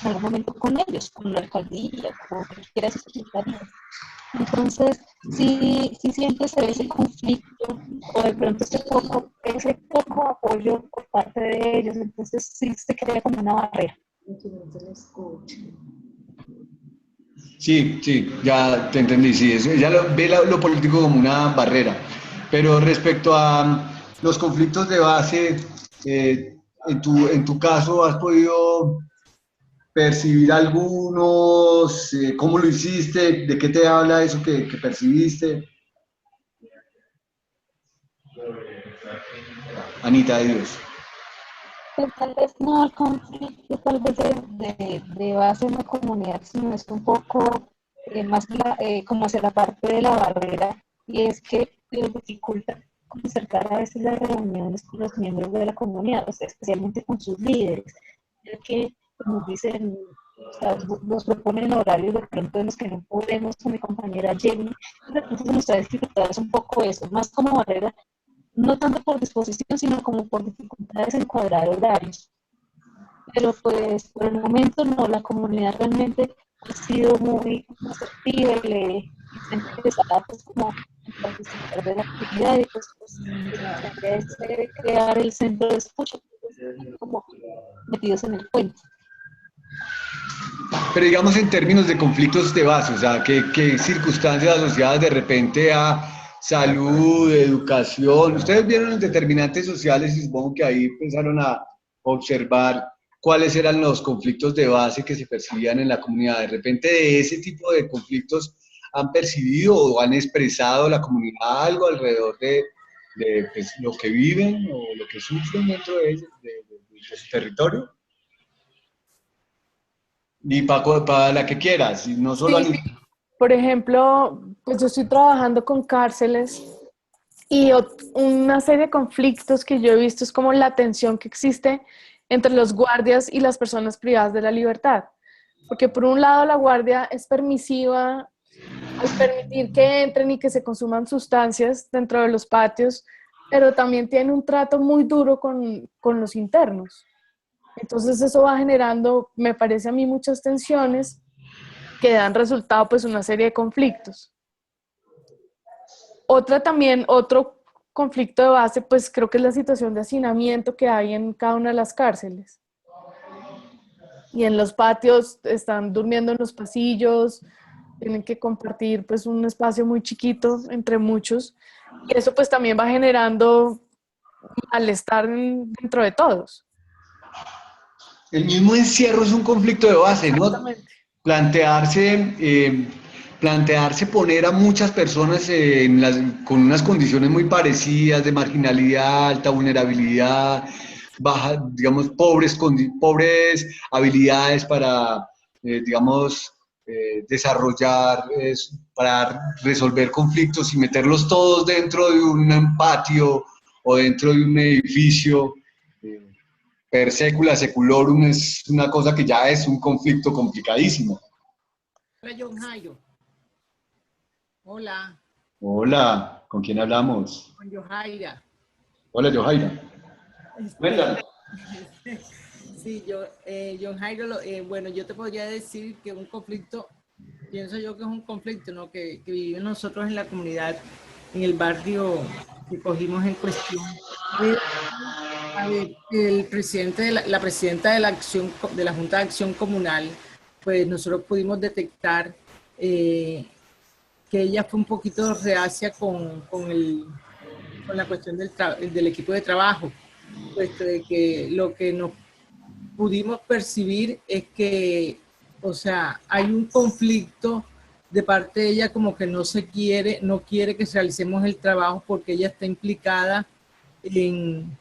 [SPEAKER 13] en algún momento con ellos, con la alcaldía, con cualquiera de sus secretarías. Entonces, sí siempre se ve ese conflicto, o de pronto ese poco apoyo por parte de ellos, entonces sí se crea como una barrera.
[SPEAKER 6] Sí, sí, ya te entendí, sí, ella ve lo político como una barrera, pero respecto a los conflictos de base, en tu caso, ¿has podido percibir algunos? ¿Cómo lo hiciste? ¿De qué te habla eso que percibiste? Anita, de Dios.
[SPEAKER 13] Pues, tal vez no al conflicto, tal vez de base en la comunidad, sino es un poco más como hacia la parte de la barrera, y es que les dificulta concertar a veces las reuniones con los miembros de la comunidad, o sea, especialmente con sus líderes, ya que nos dicen, o sea, nos proponen horarios de pronto en los que no podemos con mi compañera Jenny, entonces nos ha dificultado un poco eso, más como barrera, no tanto por disposición, sino como por dificultades en cuadrar horarios. Pero pues por el momento no, la comunidad realmente ha sido muy receptiva y le está interesada pues como en participar de la actividad, y pues la idea es crear el centro de escucha, pues, como metidos en el cuento.
[SPEAKER 6] Pero digamos en términos de conflictos de base, o sea, ¿qué circunstancias asociadas de repente a salud, educación? Ustedes vieron los determinantes sociales y supongo que ahí empezaron a observar cuáles eran los conflictos de base que se percibían en la comunidad. De repente de ese tipo de conflictos han percibido o han expresado la comunidad algo alrededor de pues, lo que viven o lo que sufren dentro de su territorio. Y para la que quieras, y no solo
[SPEAKER 4] Sí, por ejemplo, pues yo estoy trabajando con cárceles y una serie de conflictos que yo he visto es como la tensión que existe entre los guardias y las personas privadas de la libertad. Porque por un lado la guardia es permisiva al permitir que entren y que se consuman sustancias dentro de los patios, pero también tiene un trato muy duro con los internos. Entonces eso va generando, me parece a mí, muchas tensiones que dan resultado pues una serie de conflictos. Otro conflicto de base pues creo que es la situación de hacinamiento que hay en cada una de las cárceles. Y en los patios están durmiendo en los pasillos, tienen que compartir pues un espacio muy chiquito entre muchos, y eso pues también va generando malestar dentro de todos.
[SPEAKER 6] El mismo encierro es un conflicto de base, ¿no? Plantearse poner a muchas personas con unas condiciones muy parecidas de marginalidad, alta vulnerabilidad, baja, digamos, pobres habilidades para, digamos, desarrollar, para resolver conflictos y meterlos todos dentro de un patio o dentro de un edificio. Per secula seculorum es una cosa que ya es un conflicto complicadísimo.
[SPEAKER 14] Hola, John Jairo. Hola.
[SPEAKER 6] Hola, ¿con quién hablamos?
[SPEAKER 14] Con Yohaira.
[SPEAKER 6] Hola, Yohaira. Cuéntame.
[SPEAKER 14] Sí, John Jairo, bueno, yo te podría decir que un conflicto, pienso yo que es un conflicto, ¿no? que vivimos nosotros en la comunidad, en el barrio que cogimos en cuestión. A ver, el presidente la presidenta de la Junta de Acción Comunal, pues nosotros pudimos detectar que ella fue un poquito reacia con la cuestión del equipo de trabajo, puesto de que lo que nos pudimos percibir es que, o sea, hay un conflicto de parte de ella, como que no quiere que realicemos el trabajo porque ella está implicada en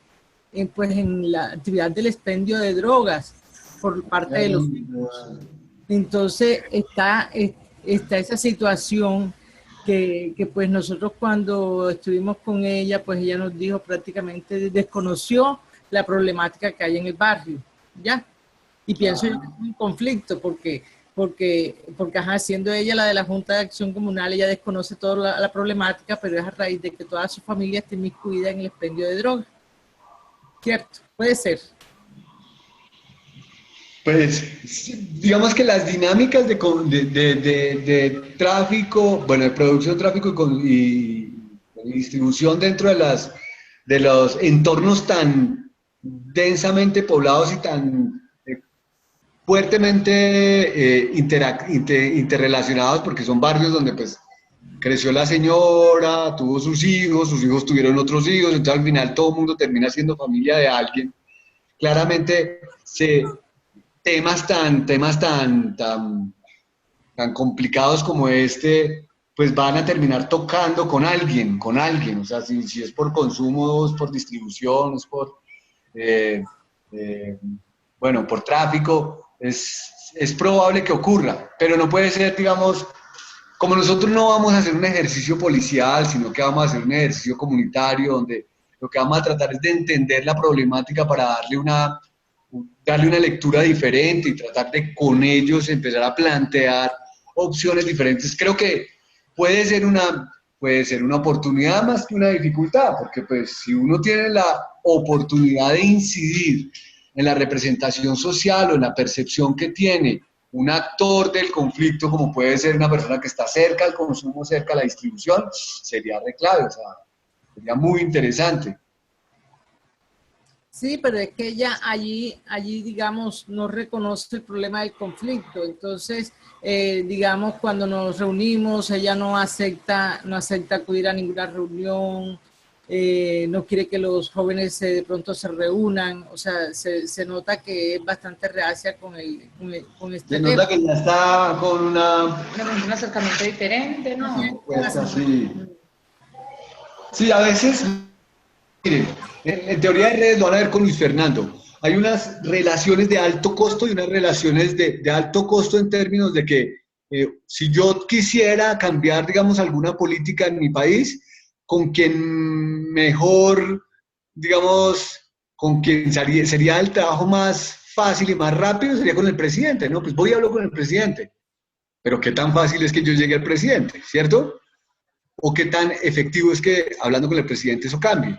[SPEAKER 14] la actividad del expendio de drogas por parte de los hijos. Entonces está esa situación que pues nosotros cuando estuvimos con ella, pues ella nos dijo prácticamente, desconoció la problemática que hay en el barrio, ¿ya? Y pienso yo que es un conflicto porque ajá, siendo ella la de la Junta de Acción Comunal, ella desconoce toda la problemática, pero es a raíz de que toda su familia está inmiscuida en el expendio de drogas. ¿Cierto? Puede ser.
[SPEAKER 6] Pues, digamos que las dinámicas de tráfico, bueno, de producción, tráfico y distribución dentro de los entornos tan densamente poblados y tan fuertemente interrelacionados, porque son barrios donde pues creció la señora, tuvo sus hijos tuvieron otros hijos, entonces al final todo el mundo termina siendo familia de alguien. Claramente temas tan complicados como este, pues van a terminar tocando con alguien, o sea, si es por consumo, es por distribución, es por, bueno, por tráfico, es probable que ocurra, pero no puede ser, digamos, como nosotros no vamos a hacer un ejercicio policial, sino que vamos a hacer un ejercicio comunitario, donde lo que vamos a tratar es de entender la problemática para darle una lectura diferente y tratar de con ellos empezar a plantear opciones diferentes. Creo que puede ser una oportunidad más que una dificultad, porque pues si uno tiene la oportunidad de incidir en la representación social o en la percepción que tiene un actor del conflicto, como puede ser una persona que está cerca al consumo, cerca a la distribución, sería re clave, o sea, sería muy interesante.
[SPEAKER 14] Sí, pero es que ella allí, digamos, no reconoce el problema del conflicto. Entonces, digamos, cuando nos reunimos, ella no acepta acudir a ninguna reunión, no quiere que los jóvenes de pronto se reúnan. O sea, se nota que es bastante reacia con este tema.
[SPEAKER 6] Se nota que ya está con un
[SPEAKER 1] acercamiento diferente, ¿no?
[SPEAKER 6] Pues así. Sí, a veces, miren, en teoría de redes lo van a ver con Luis Fernando. Hay unas relaciones de alto costo y unas relaciones de alto costo en términos de que si yo quisiera cambiar, digamos, alguna política en mi país, con quien mejor, digamos, con quien sería el trabajo más fácil y más rápido sería con el presidente, ¿no? Pues voy y hablo con el presidente. Pero qué tan fácil es que yo llegue al presidente, ¿cierto? O qué tan efectivo es que hablando con el presidente eso cambie.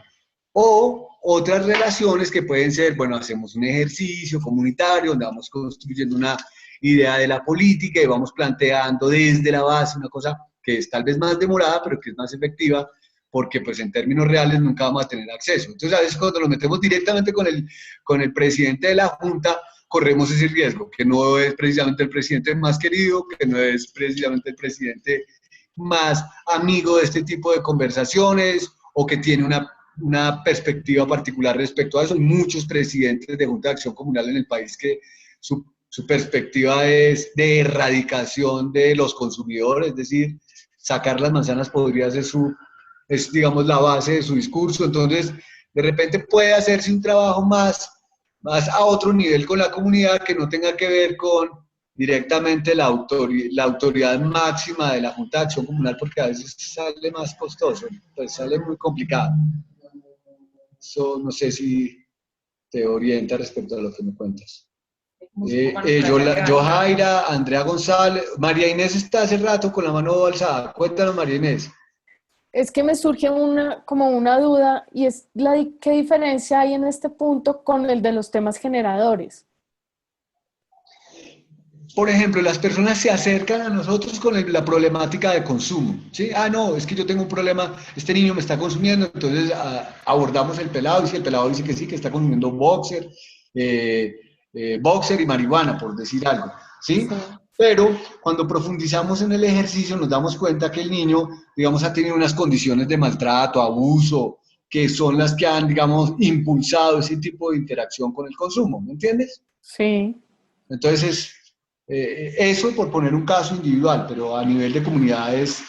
[SPEAKER 6] O otras relaciones que pueden ser, bueno, hacemos un ejercicio comunitario donde vamos construyendo una idea de la política y vamos planteando desde la base una cosa que es tal vez más demorada, pero que es más efectiva, porque pues en términos reales nunca vamos a tener acceso. Entonces a veces cuando nos metemos directamente con el presidente de la Junta, corremos ese riesgo, que no es precisamente el presidente más querido, que no es precisamente el presidente más amigo de este tipo de conversaciones, o que tiene una perspectiva particular respecto a eso. Hay muchos presidentes de Junta de Acción Comunal en el país que su perspectiva es de erradicación de los consumidores, es decir, sacar las manzanas podría ser es digamos la base de su discurso. Entonces de repente puede hacerse un trabajo más a otro nivel con la comunidad que no tenga que ver con directamente la autoridad máxima de la Junta de Acción Comunal, porque a veces sale más costoso, pues sale muy complicado. Eso no sé si te orienta respecto a lo que me cuentas. Jaira, Andrea González, María Inés está hace rato con la mano alzada. Cuéntanos, María Inés.
[SPEAKER 4] Es que me surge como una duda, y es ¿qué diferencia hay en este punto con el de los temas generadores?
[SPEAKER 6] Por ejemplo, las personas se acercan a nosotros con la problemática de consumo, ¿sí? Ah, no, es que yo tengo un problema, este niño me está consumiendo, entonces abordamos el pelado, y si el pelado dice que sí, que está consumiendo boxer y marihuana, por decir algo, ¿sí? Sí. Pero cuando profundizamos en el ejercicio nos damos cuenta que el niño, digamos, ha tenido unas condiciones de maltrato, abuso, que son las que han, digamos, impulsado ese tipo de interacción con el consumo, ¿me entiendes?
[SPEAKER 4] Sí.
[SPEAKER 6] Entonces, eso por poner un caso individual, pero a nivel de comunidades,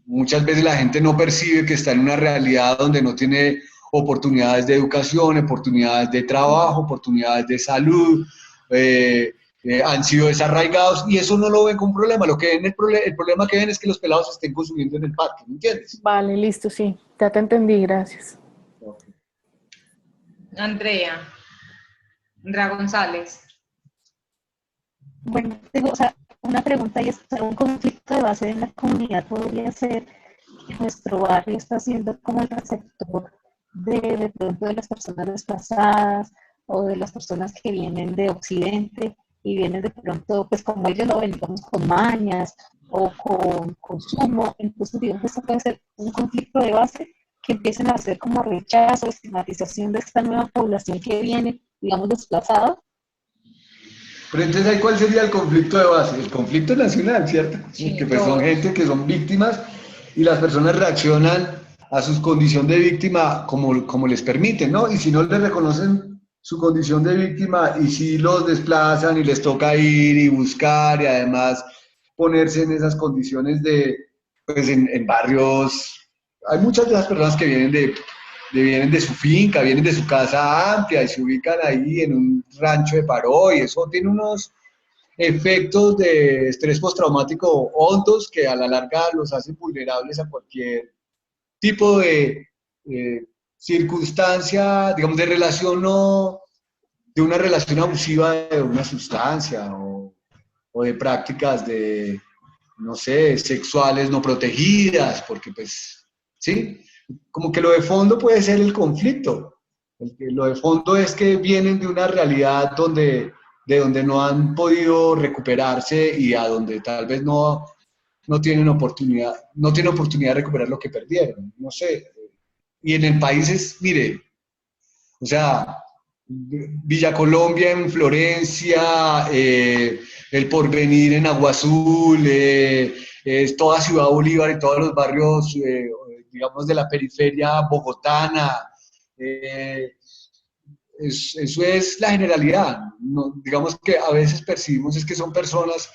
[SPEAKER 6] muchas veces la gente no percibe que está en una realidad donde no tiene oportunidades de educación, oportunidades de trabajo, oportunidades de salud, han sido desarraigados, y eso no lo ven como un problema. Lo que ven, el problema que ven es que los pelados estén consumiendo en el parque, ¿me entiendes?
[SPEAKER 4] Vale, listo, sí, ya te entendí, gracias.
[SPEAKER 1] Andrea González.
[SPEAKER 13] Bueno, tengo, o sea, una pregunta y es, o sea, un conflicto de base en la comunidad podría ser que nuestro barrio está siendo como el receptor de pronto de las personas desplazadas o de las personas que vienen de Occidente y vienen de pronto, pues como ellos lo ven, digamos, con mañas o con consumo, entonces digamos que esto puede ser un conflicto de base que empiecen a hacer como rechazo, estigmatización de esta nueva población que viene, digamos, desplazada.
[SPEAKER 6] Pero entonces, ¿ahí cuál sería el conflicto de base? El conflicto nacional, ¿cierto? Sí, que pues son gente que son víctimas y las personas reaccionan a su condición de víctima como les permiten, ¿no? Y si no les reconocen su condición de víctima y si los desplazan y les toca ir y buscar y además ponerse en esas condiciones de, pues en barrios, hay muchas de las personas que vienen de su finca, vienen de su casa amplia y se ubican ahí en un rancho de paro y eso tiene unos efectos de estrés postraumático hondos que a la larga los hacen vulnerables a cualquier tipo de circunstancia, digamos, de relación no, de una relación abusiva de una sustancia o de prácticas de, no sé, sexuales no protegidas, porque pues, sí, como que lo de fondo puede ser el conflicto. Lo de fondo es que vienen de una realidad de donde no han podido recuperarse y a donde tal vez no tienen oportunidad de recuperar lo que perdieron, no sé. Y en el país es, mire, o sea, Villa Colombia en Florencia, El Porvenir en Agua Azul, es toda Ciudad Bolívar y todos los barrios, digamos, de la periferia bogotana. Eso es la generalidad. No, digamos que a veces percibimos es que son personas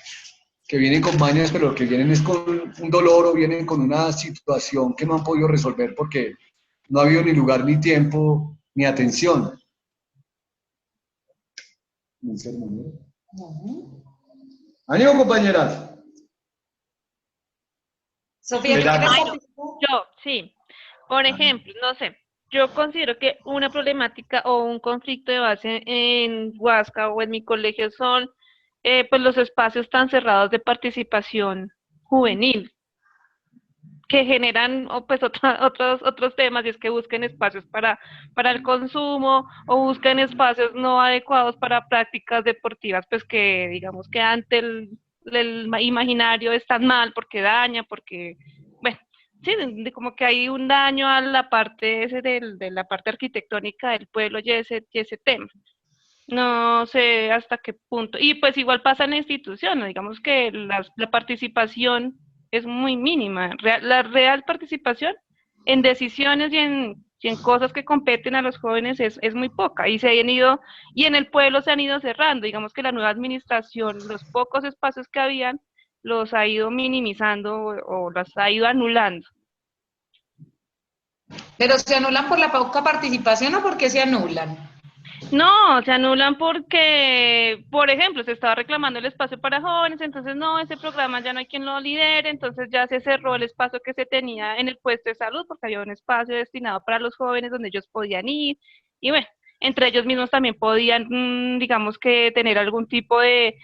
[SPEAKER 6] que vienen con mañas, pero lo que vienen es con un dolor o vienen con una situación que no han podido resolver porque no ha habido ni lugar, ni tiempo, ni atención. ¡Ánimo, compañeras!
[SPEAKER 1] Sofía,
[SPEAKER 12] yo, sí. Por ejemplo, no sé, yo considero que una problemática o un conflicto de base en Huasca o en mi colegio son pues los espacios tan cerrados de participación juvenil que generan pues otros temas, y es que busquen espacios para el consumo o busquen espacios no adecuados para prácticas deportivas, pues que digamos que ante el imaginario están mal porque daña, porque, bueno, sí, como que hay un daño a la parte de la parte arquitectónica del pueblo y ese tema. No sé hasta qué punto. Y pues igual pasa en la institución, ¿no? Digamos que la participación es muy mínima. La real participación en decisiones y en cosas que competen a los jóvenes es muy poca. Y y en el pueblo se han ido cerrando. Digamos que la nueva administración, los pocos espacios que habían, los ha ido minimizando o los ha ido anulando.
[SPEAKER 1] ¿Pero se anulan por la poca participación o por qué se anulan?
[SPEAKER 12] No, se anulan porque, por ejemplo, se estaba reclamando el espacio para jóvenes, entonces no, ese programa ya no hay quien lo lidere, entonces ya se cerró el espacio que se tenía en el puesto de salud porque había un espacio destinado para los jóvenes donde ellos podían ir y bueno, entre ellos mismos también podían, digamos que tener algún tipo de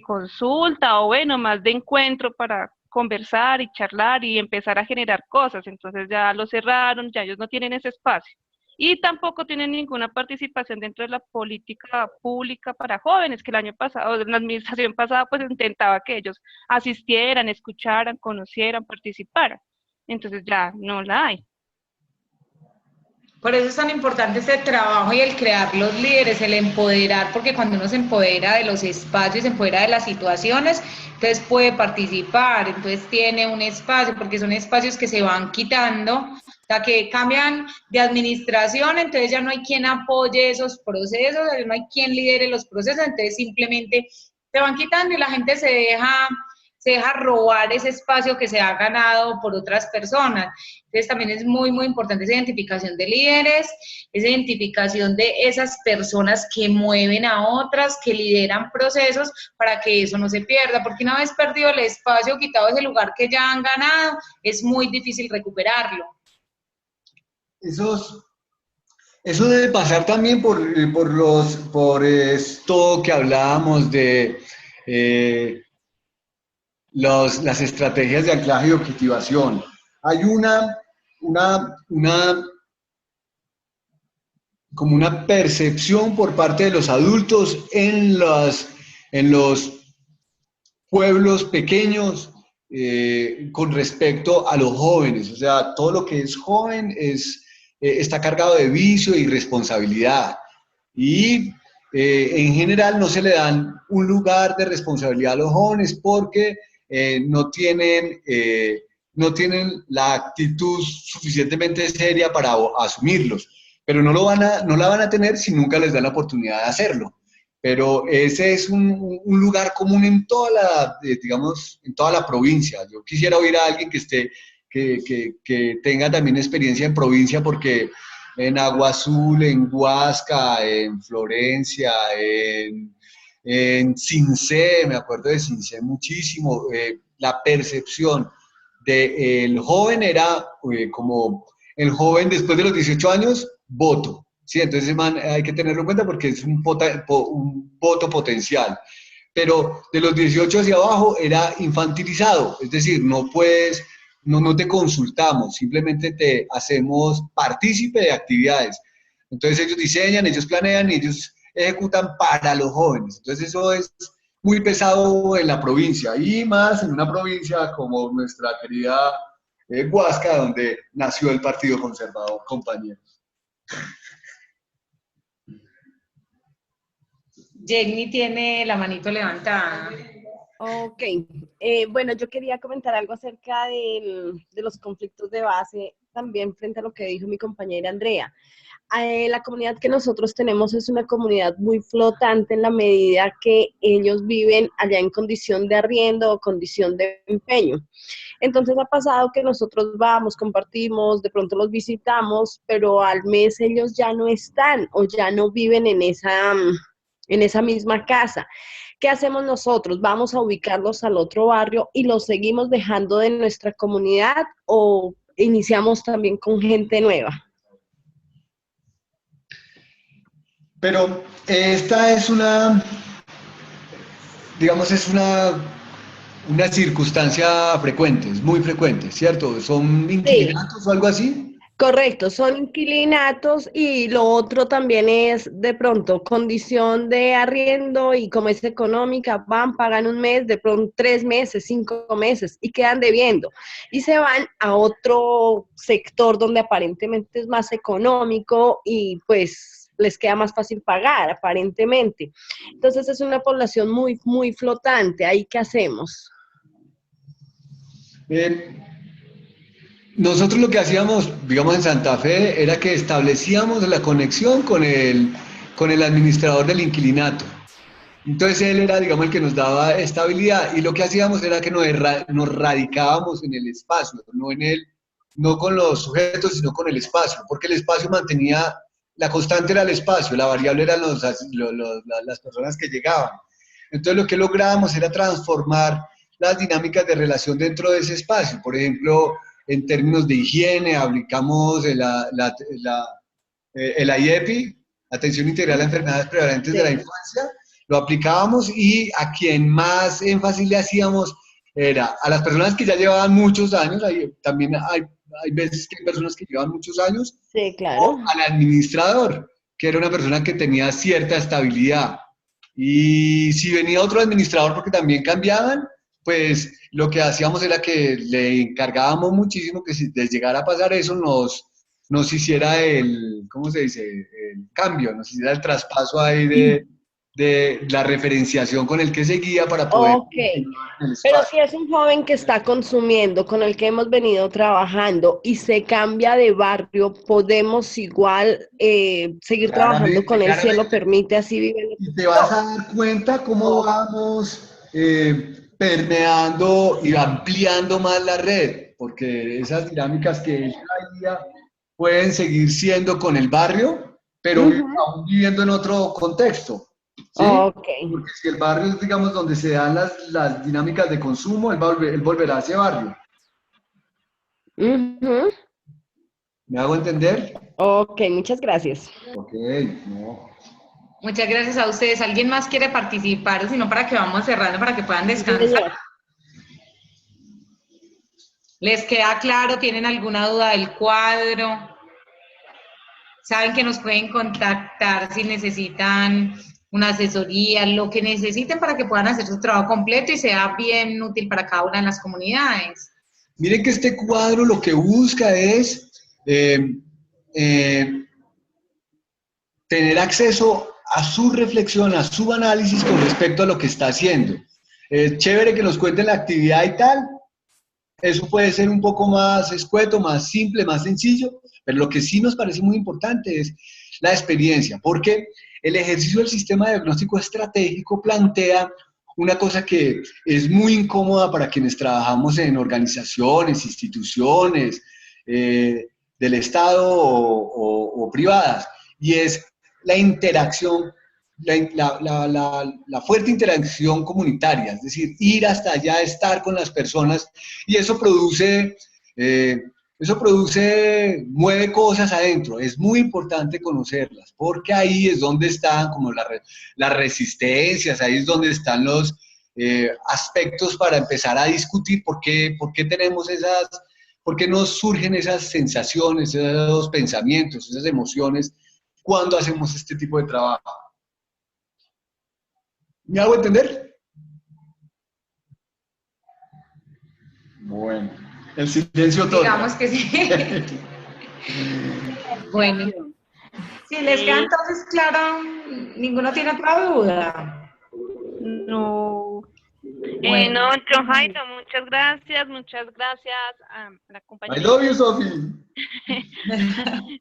[SPEAKER 12] consulta o bueno, más de encuentro para conversar y charlar y empezar a generar cosas, entonces ya lo cerraron, ya ellos no tienen ese espacio. Y tampoco tienen ninguna participación dentro de la política pública para jóvenes, que el año pasado, en la administración pasada, pues intentaba que ellos asistieran, escucharan, conocieran, participaran. Entonces ya no la hay.
[SPEAKER 1] Por eso es tan importante este trabajo y el crear los líderes, el empoderar, porque cuando uno se empodera de los espacios, se empodera de las situaciones, entonces puede participar, entonces tiene un espacio, porque son espacios que se van quitando, o sea, que cambian de administración, entonces ya no hay quien apoye esos procesos, ya no hay quien lidere los procesos, entonces simplemente se van quitando y la gente se deja robar ese espacio que se ha ganado por otras personas. Entonces también es muy, muy importante esa identificación de líderes, esa identificación de esas personas que mueven a otras, que lideran procesos para que eso no se pierda, porque una vez perdido el espacio, quitado ese lugar que ya han ganado, es muy difícil recuperarlo.
[SPEAKER 6] Eso debe pasar también por esto que hablábamos de las estrategias de anclaje y objetivación. Hay como una percepción por parte de los adultos en los pueblos pequeños con respecto a los jóvenes. O sea, todo lo que es joven está cargado de vicio y responsabilidad. Y en general no se le dan un lugar de responsabilidad a los jóvenes porque no tienen la actitud suficientemente seria para asumirlos. Pero no la van a tener si nunca les dan la oportunidad de hacerlo. Pero ese es un lugar común en digamos, en toda la provincia. Yo quisiera oír a alguien que tenga también experiencia en provincia, porque en Agua Azul, en Huasca, en Florencia, en Cincé, me acuerdo de Cincé muchísimo, la percepción del joven era como el joven después de los 18 años, voto. Sí, entonces hay que tenerlo en cuenta porque es un voto potencial. Pero de los 18 hacia abajo era infantilizado, es decir, no te consultamos, simplemente te hacemos partícipe de actividades. Entonces ellos diseñan, ellos planean y ellos ejecutan para los jóvenes. Entonces eso es muy pesado en la provincia, y más en una provincia como nuestra querida Huasca, donde nació el Partido Conservador, compañeros.
[SPEAKER 1] Jenny tiene la manito levantada.
[SPEAKER 15] Ok, bueno, yo quería comentar algo acerca de los conflictos de base, también frente a lo que dijo mi compañera Andrea. La comunidad que nosotros tenemos es una comunidad muy flotante en la medida que ellos viven allá en condición de arriendo o condición de empeño. Entonces ha pasado que nosotros vamos, compartimos, de pronto los visitamos, pero al mes ellos ya no están o ya no viven en esa misma casa. ¿Qué hacemos nosotros? ¿Vamos a ubicarlos al otro barrio y los seguimos dejando de nuestra comunidad o iniciamos también con gente nueva?
[SPEAKER 6] Pero esta es digamos, es una circunstancia frecuente, es muy frecuente, ¿cierto? ¿Son inquilinatos o algo así?
[SPEAKER 15] Correcto, son inquilinatos, y lo otro también es de pronto condición de arriendo, y como es económica, pagan un mes, de pronto 3 meses, 5 meses y quedan debiendo y se van a otro sector donde aparentemente es más económico y pues les queda más fácil pagar aparentemente. Entonces es una población muy, muy flotante. ¿Ahí qué hacemos?
[SPEAKER 6] Nosotros lo que hacíamos, digamos, en Santa Fe, era que establecíamos la conexión con el administrador del inquilinato. Entonces él era, digamos, el que nos daba estabilidad, y lo que hacíamos era que nos radicábamos en el espacio, no con los sujetos, sino con el espacio, porque el espacio mantenía, la constante era el espacio, la variable eran las personas que llegaban. Entonces lo que lográbamos era transformar las dinámicas de relación dentro de ese espacio. Por ejemplo, en términos de higiene, aplicamos el IEPI, Atención Integral a Enfermedades Prevalentes de la Infancia, lo aplicábamos, y a quien más énfasis le hacíamos era a las personas que ya llevaban muchos años. También hay veces que hay personas que llevan muchos años,
[SPEAKER 15] sí, claro,
[SPEAKER 6] o al administrador, que era una persona que tenía cierta estabilidad. Y si venía otro administrador, porque también cambiaban, pues lo que hacíamos era que le encargábamos muchísimo que si les llegara a pasar eso, nos hiciera ¿cómo se dice? El cambio, nos hiciera el traspaso ahí de la referenciación con el que seguía para poder...
[SPEAKER 15] Ok, pero si es un joven que está consumiendo, con el que hemos venido trabajando y se cambia de barrio, ¿podemos igual seguir trabajando con él si él lo permite, así vive?
[SPEAKER 6] Y te vas a dar cuenta cómo vamos permeando y ampliando más la red, porque esas dinámicas que él traía pueden seguir siendo con el barrio, pero aún viviendo en otro contexto. ¿Sí?
[SPEAKER 15] Okay.
[SPEAKER 6] Porque si el barrio es, digamos, donde se dan las dinámicas de consumo, él volverá a ese barrio. ¿Me hago entender?
[SPEAKER 15] Ok, muchas gracias.
[SPEAKER 6] Ok, no.
[SPEAKER 1] Muchas gracias a ustedes. ¿Alguien más quiere participar? O si no, para que vamos cerrando, para que puedan descansar. ¿Les queda claro? ¿Tienen alguna duda del cuadro? Saben que nos pueden contactar si necesitan una asesoría, lo que necesiten para que puedan hacer su trabajo completo y sea bien útil para cada una de las comunidades.
[SPEAKER 6] Miren que este cuadro lo que busca es tener acceso a su reflexión, a su análisis con respecto a lo que está haciendo. Es chévere que nos cuenten la actividad y tal. Eso puede ser un poco más escueto, más simple, más sencillo, pero lo que sí nos parece muy importante es la experiencia, porque el ejercicio del sistema de diagnóstico estratégico plantea una cosa que es muy incómoda para quienes trabajamos en organizaciones, instituciones del Estado o privadas, y es la interacción, la fuerte interacción comunitaria, es decir, ir hasta allá, estar con las personas, y eso produce, mueve cosas adentro. Es muy importante conocerlas, porque ahí es donde están como las resistencias, ahí es donde están los aspectos para empezar a discutir por qué tenemos esas, por qué nos surgen esas sensaciones, esos pensamientos, esas emociones cuando hacemos este tipo de trabajo. ¿Me hago entender? Bueno, el silencio todo.
[SPEAKER 1] Digamos que sí. Bueno, si les queda entonces claro, ninguno tiene otra duda.
[SPEAKER 12] No.
[SPEAKER 1] Bueno.
[SPEAKER 12] No, John Jairo, muchas gracias a la compañera.
[SPEAKER 6] I love you, Sophie.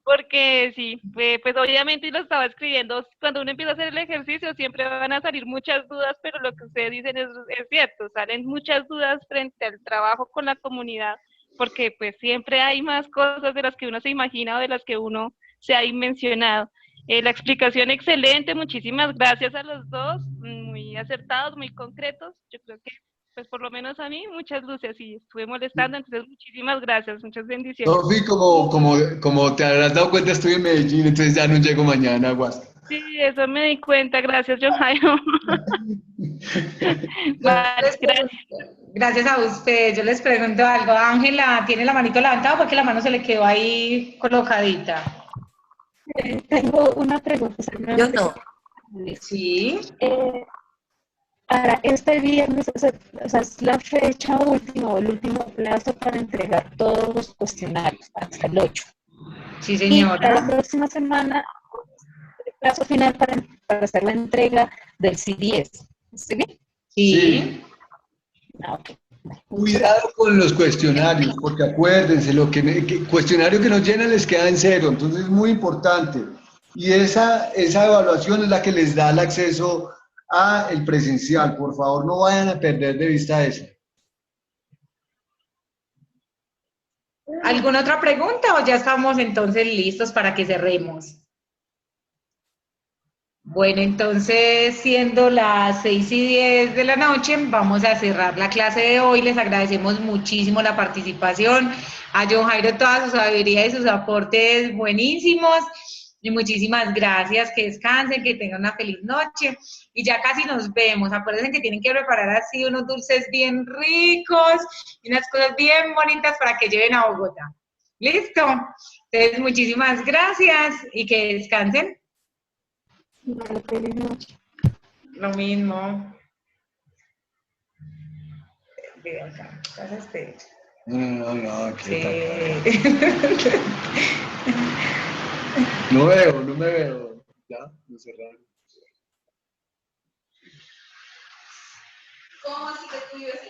[SPEAKER 12] Porque sí, pues obviamente lo estaba escribiendo, cuando uno empieza a hacer el ejercicio siempre van a salir muchas dudas, pero lo que ustedes dicen es cierto, salen muchas dudas frente al trabajo con la comunidad, porque pues siempre hay más cosas de las que uno se imagina o de las que uno se ha mencionado. La explicación excelente, muchísimas gracias a los dos, muy acertados, muy concretos. Yo creo que, pues por lo menos a mí, muchas luces y estuve molestando, entonces muchísimas gracias, muchas bendiciones.
[SPEAKER 6] Sofi, como te habrás dado cuenta, estoy en Medellín, entonces ya no llego mañana a Guasca.
[SPEAKER 12] Sí, eso me di cuenta, gracias, John Jairo. Vale, gracias.
[SPEAKER 1] Gracias a ustedes. Yo les pregunto algo. Ángela, ¿tiene la manito levantada porque la mano se le quedó ahí colocadita?
[SPEAKER 13] Tengo una pregunta.
[SPEAKER 5] Yo no.
[SPEAKER 1] Sí.
[SPEAKER 13] Para este viernes, o sea, es la fecha última o el último plazo para entregar todos los cuestionarios, hasta el 8.
[SPEAKER 1] Sí, señora.
[SPEAKER 13] Y para la próxima semana, el plazo final para hacer la entrega del C10. ¿Sí bien?
[SPEAKER 1] Sí.
[SPEAKER 13] Ah, okay.
[SPEAKER 6] Cuidado con los cuestionarios, porque acuérdense, cuestionario que nos llena les queda en 0, entonces es muy importante. Y esa evaluación es la que les da el acceso a el presencial. Por favor, no vayan a perder de vista eso.
[SPEAKER 1] ¿Alguna otra pregunta o ya estamos entonces listos para que cerremos? Bueno, entonces, siendo las 6:10 de la noche, vamos a cerrar la clase de hoy. Les agradecemos muchísimo la participación. A John Jairo toda su sabiduría y sus aportes buenísimos. Y muchísimas gracias, que descansen, que tengan una feliz noche. Y ya casi nos vemos. Acuérdense que tienen que preparar así unos dulces bien ricos y unas cosas bien bonitas para que lleven a Bogotá. ¿Listo? Entonces, muchísimas gracias y que descansen.
[SPEAKER 13] Feliz noche.
[SPEAKER 1] Lo mismo. Ve acá, ¿qué
[SPEAKER 6] No,
[SPEAKER 1] sí.
[SPEAKER 6] No me veo. Ya, lo cerraron.
[SPEAKER 1] ¿Cómo así que tú vives?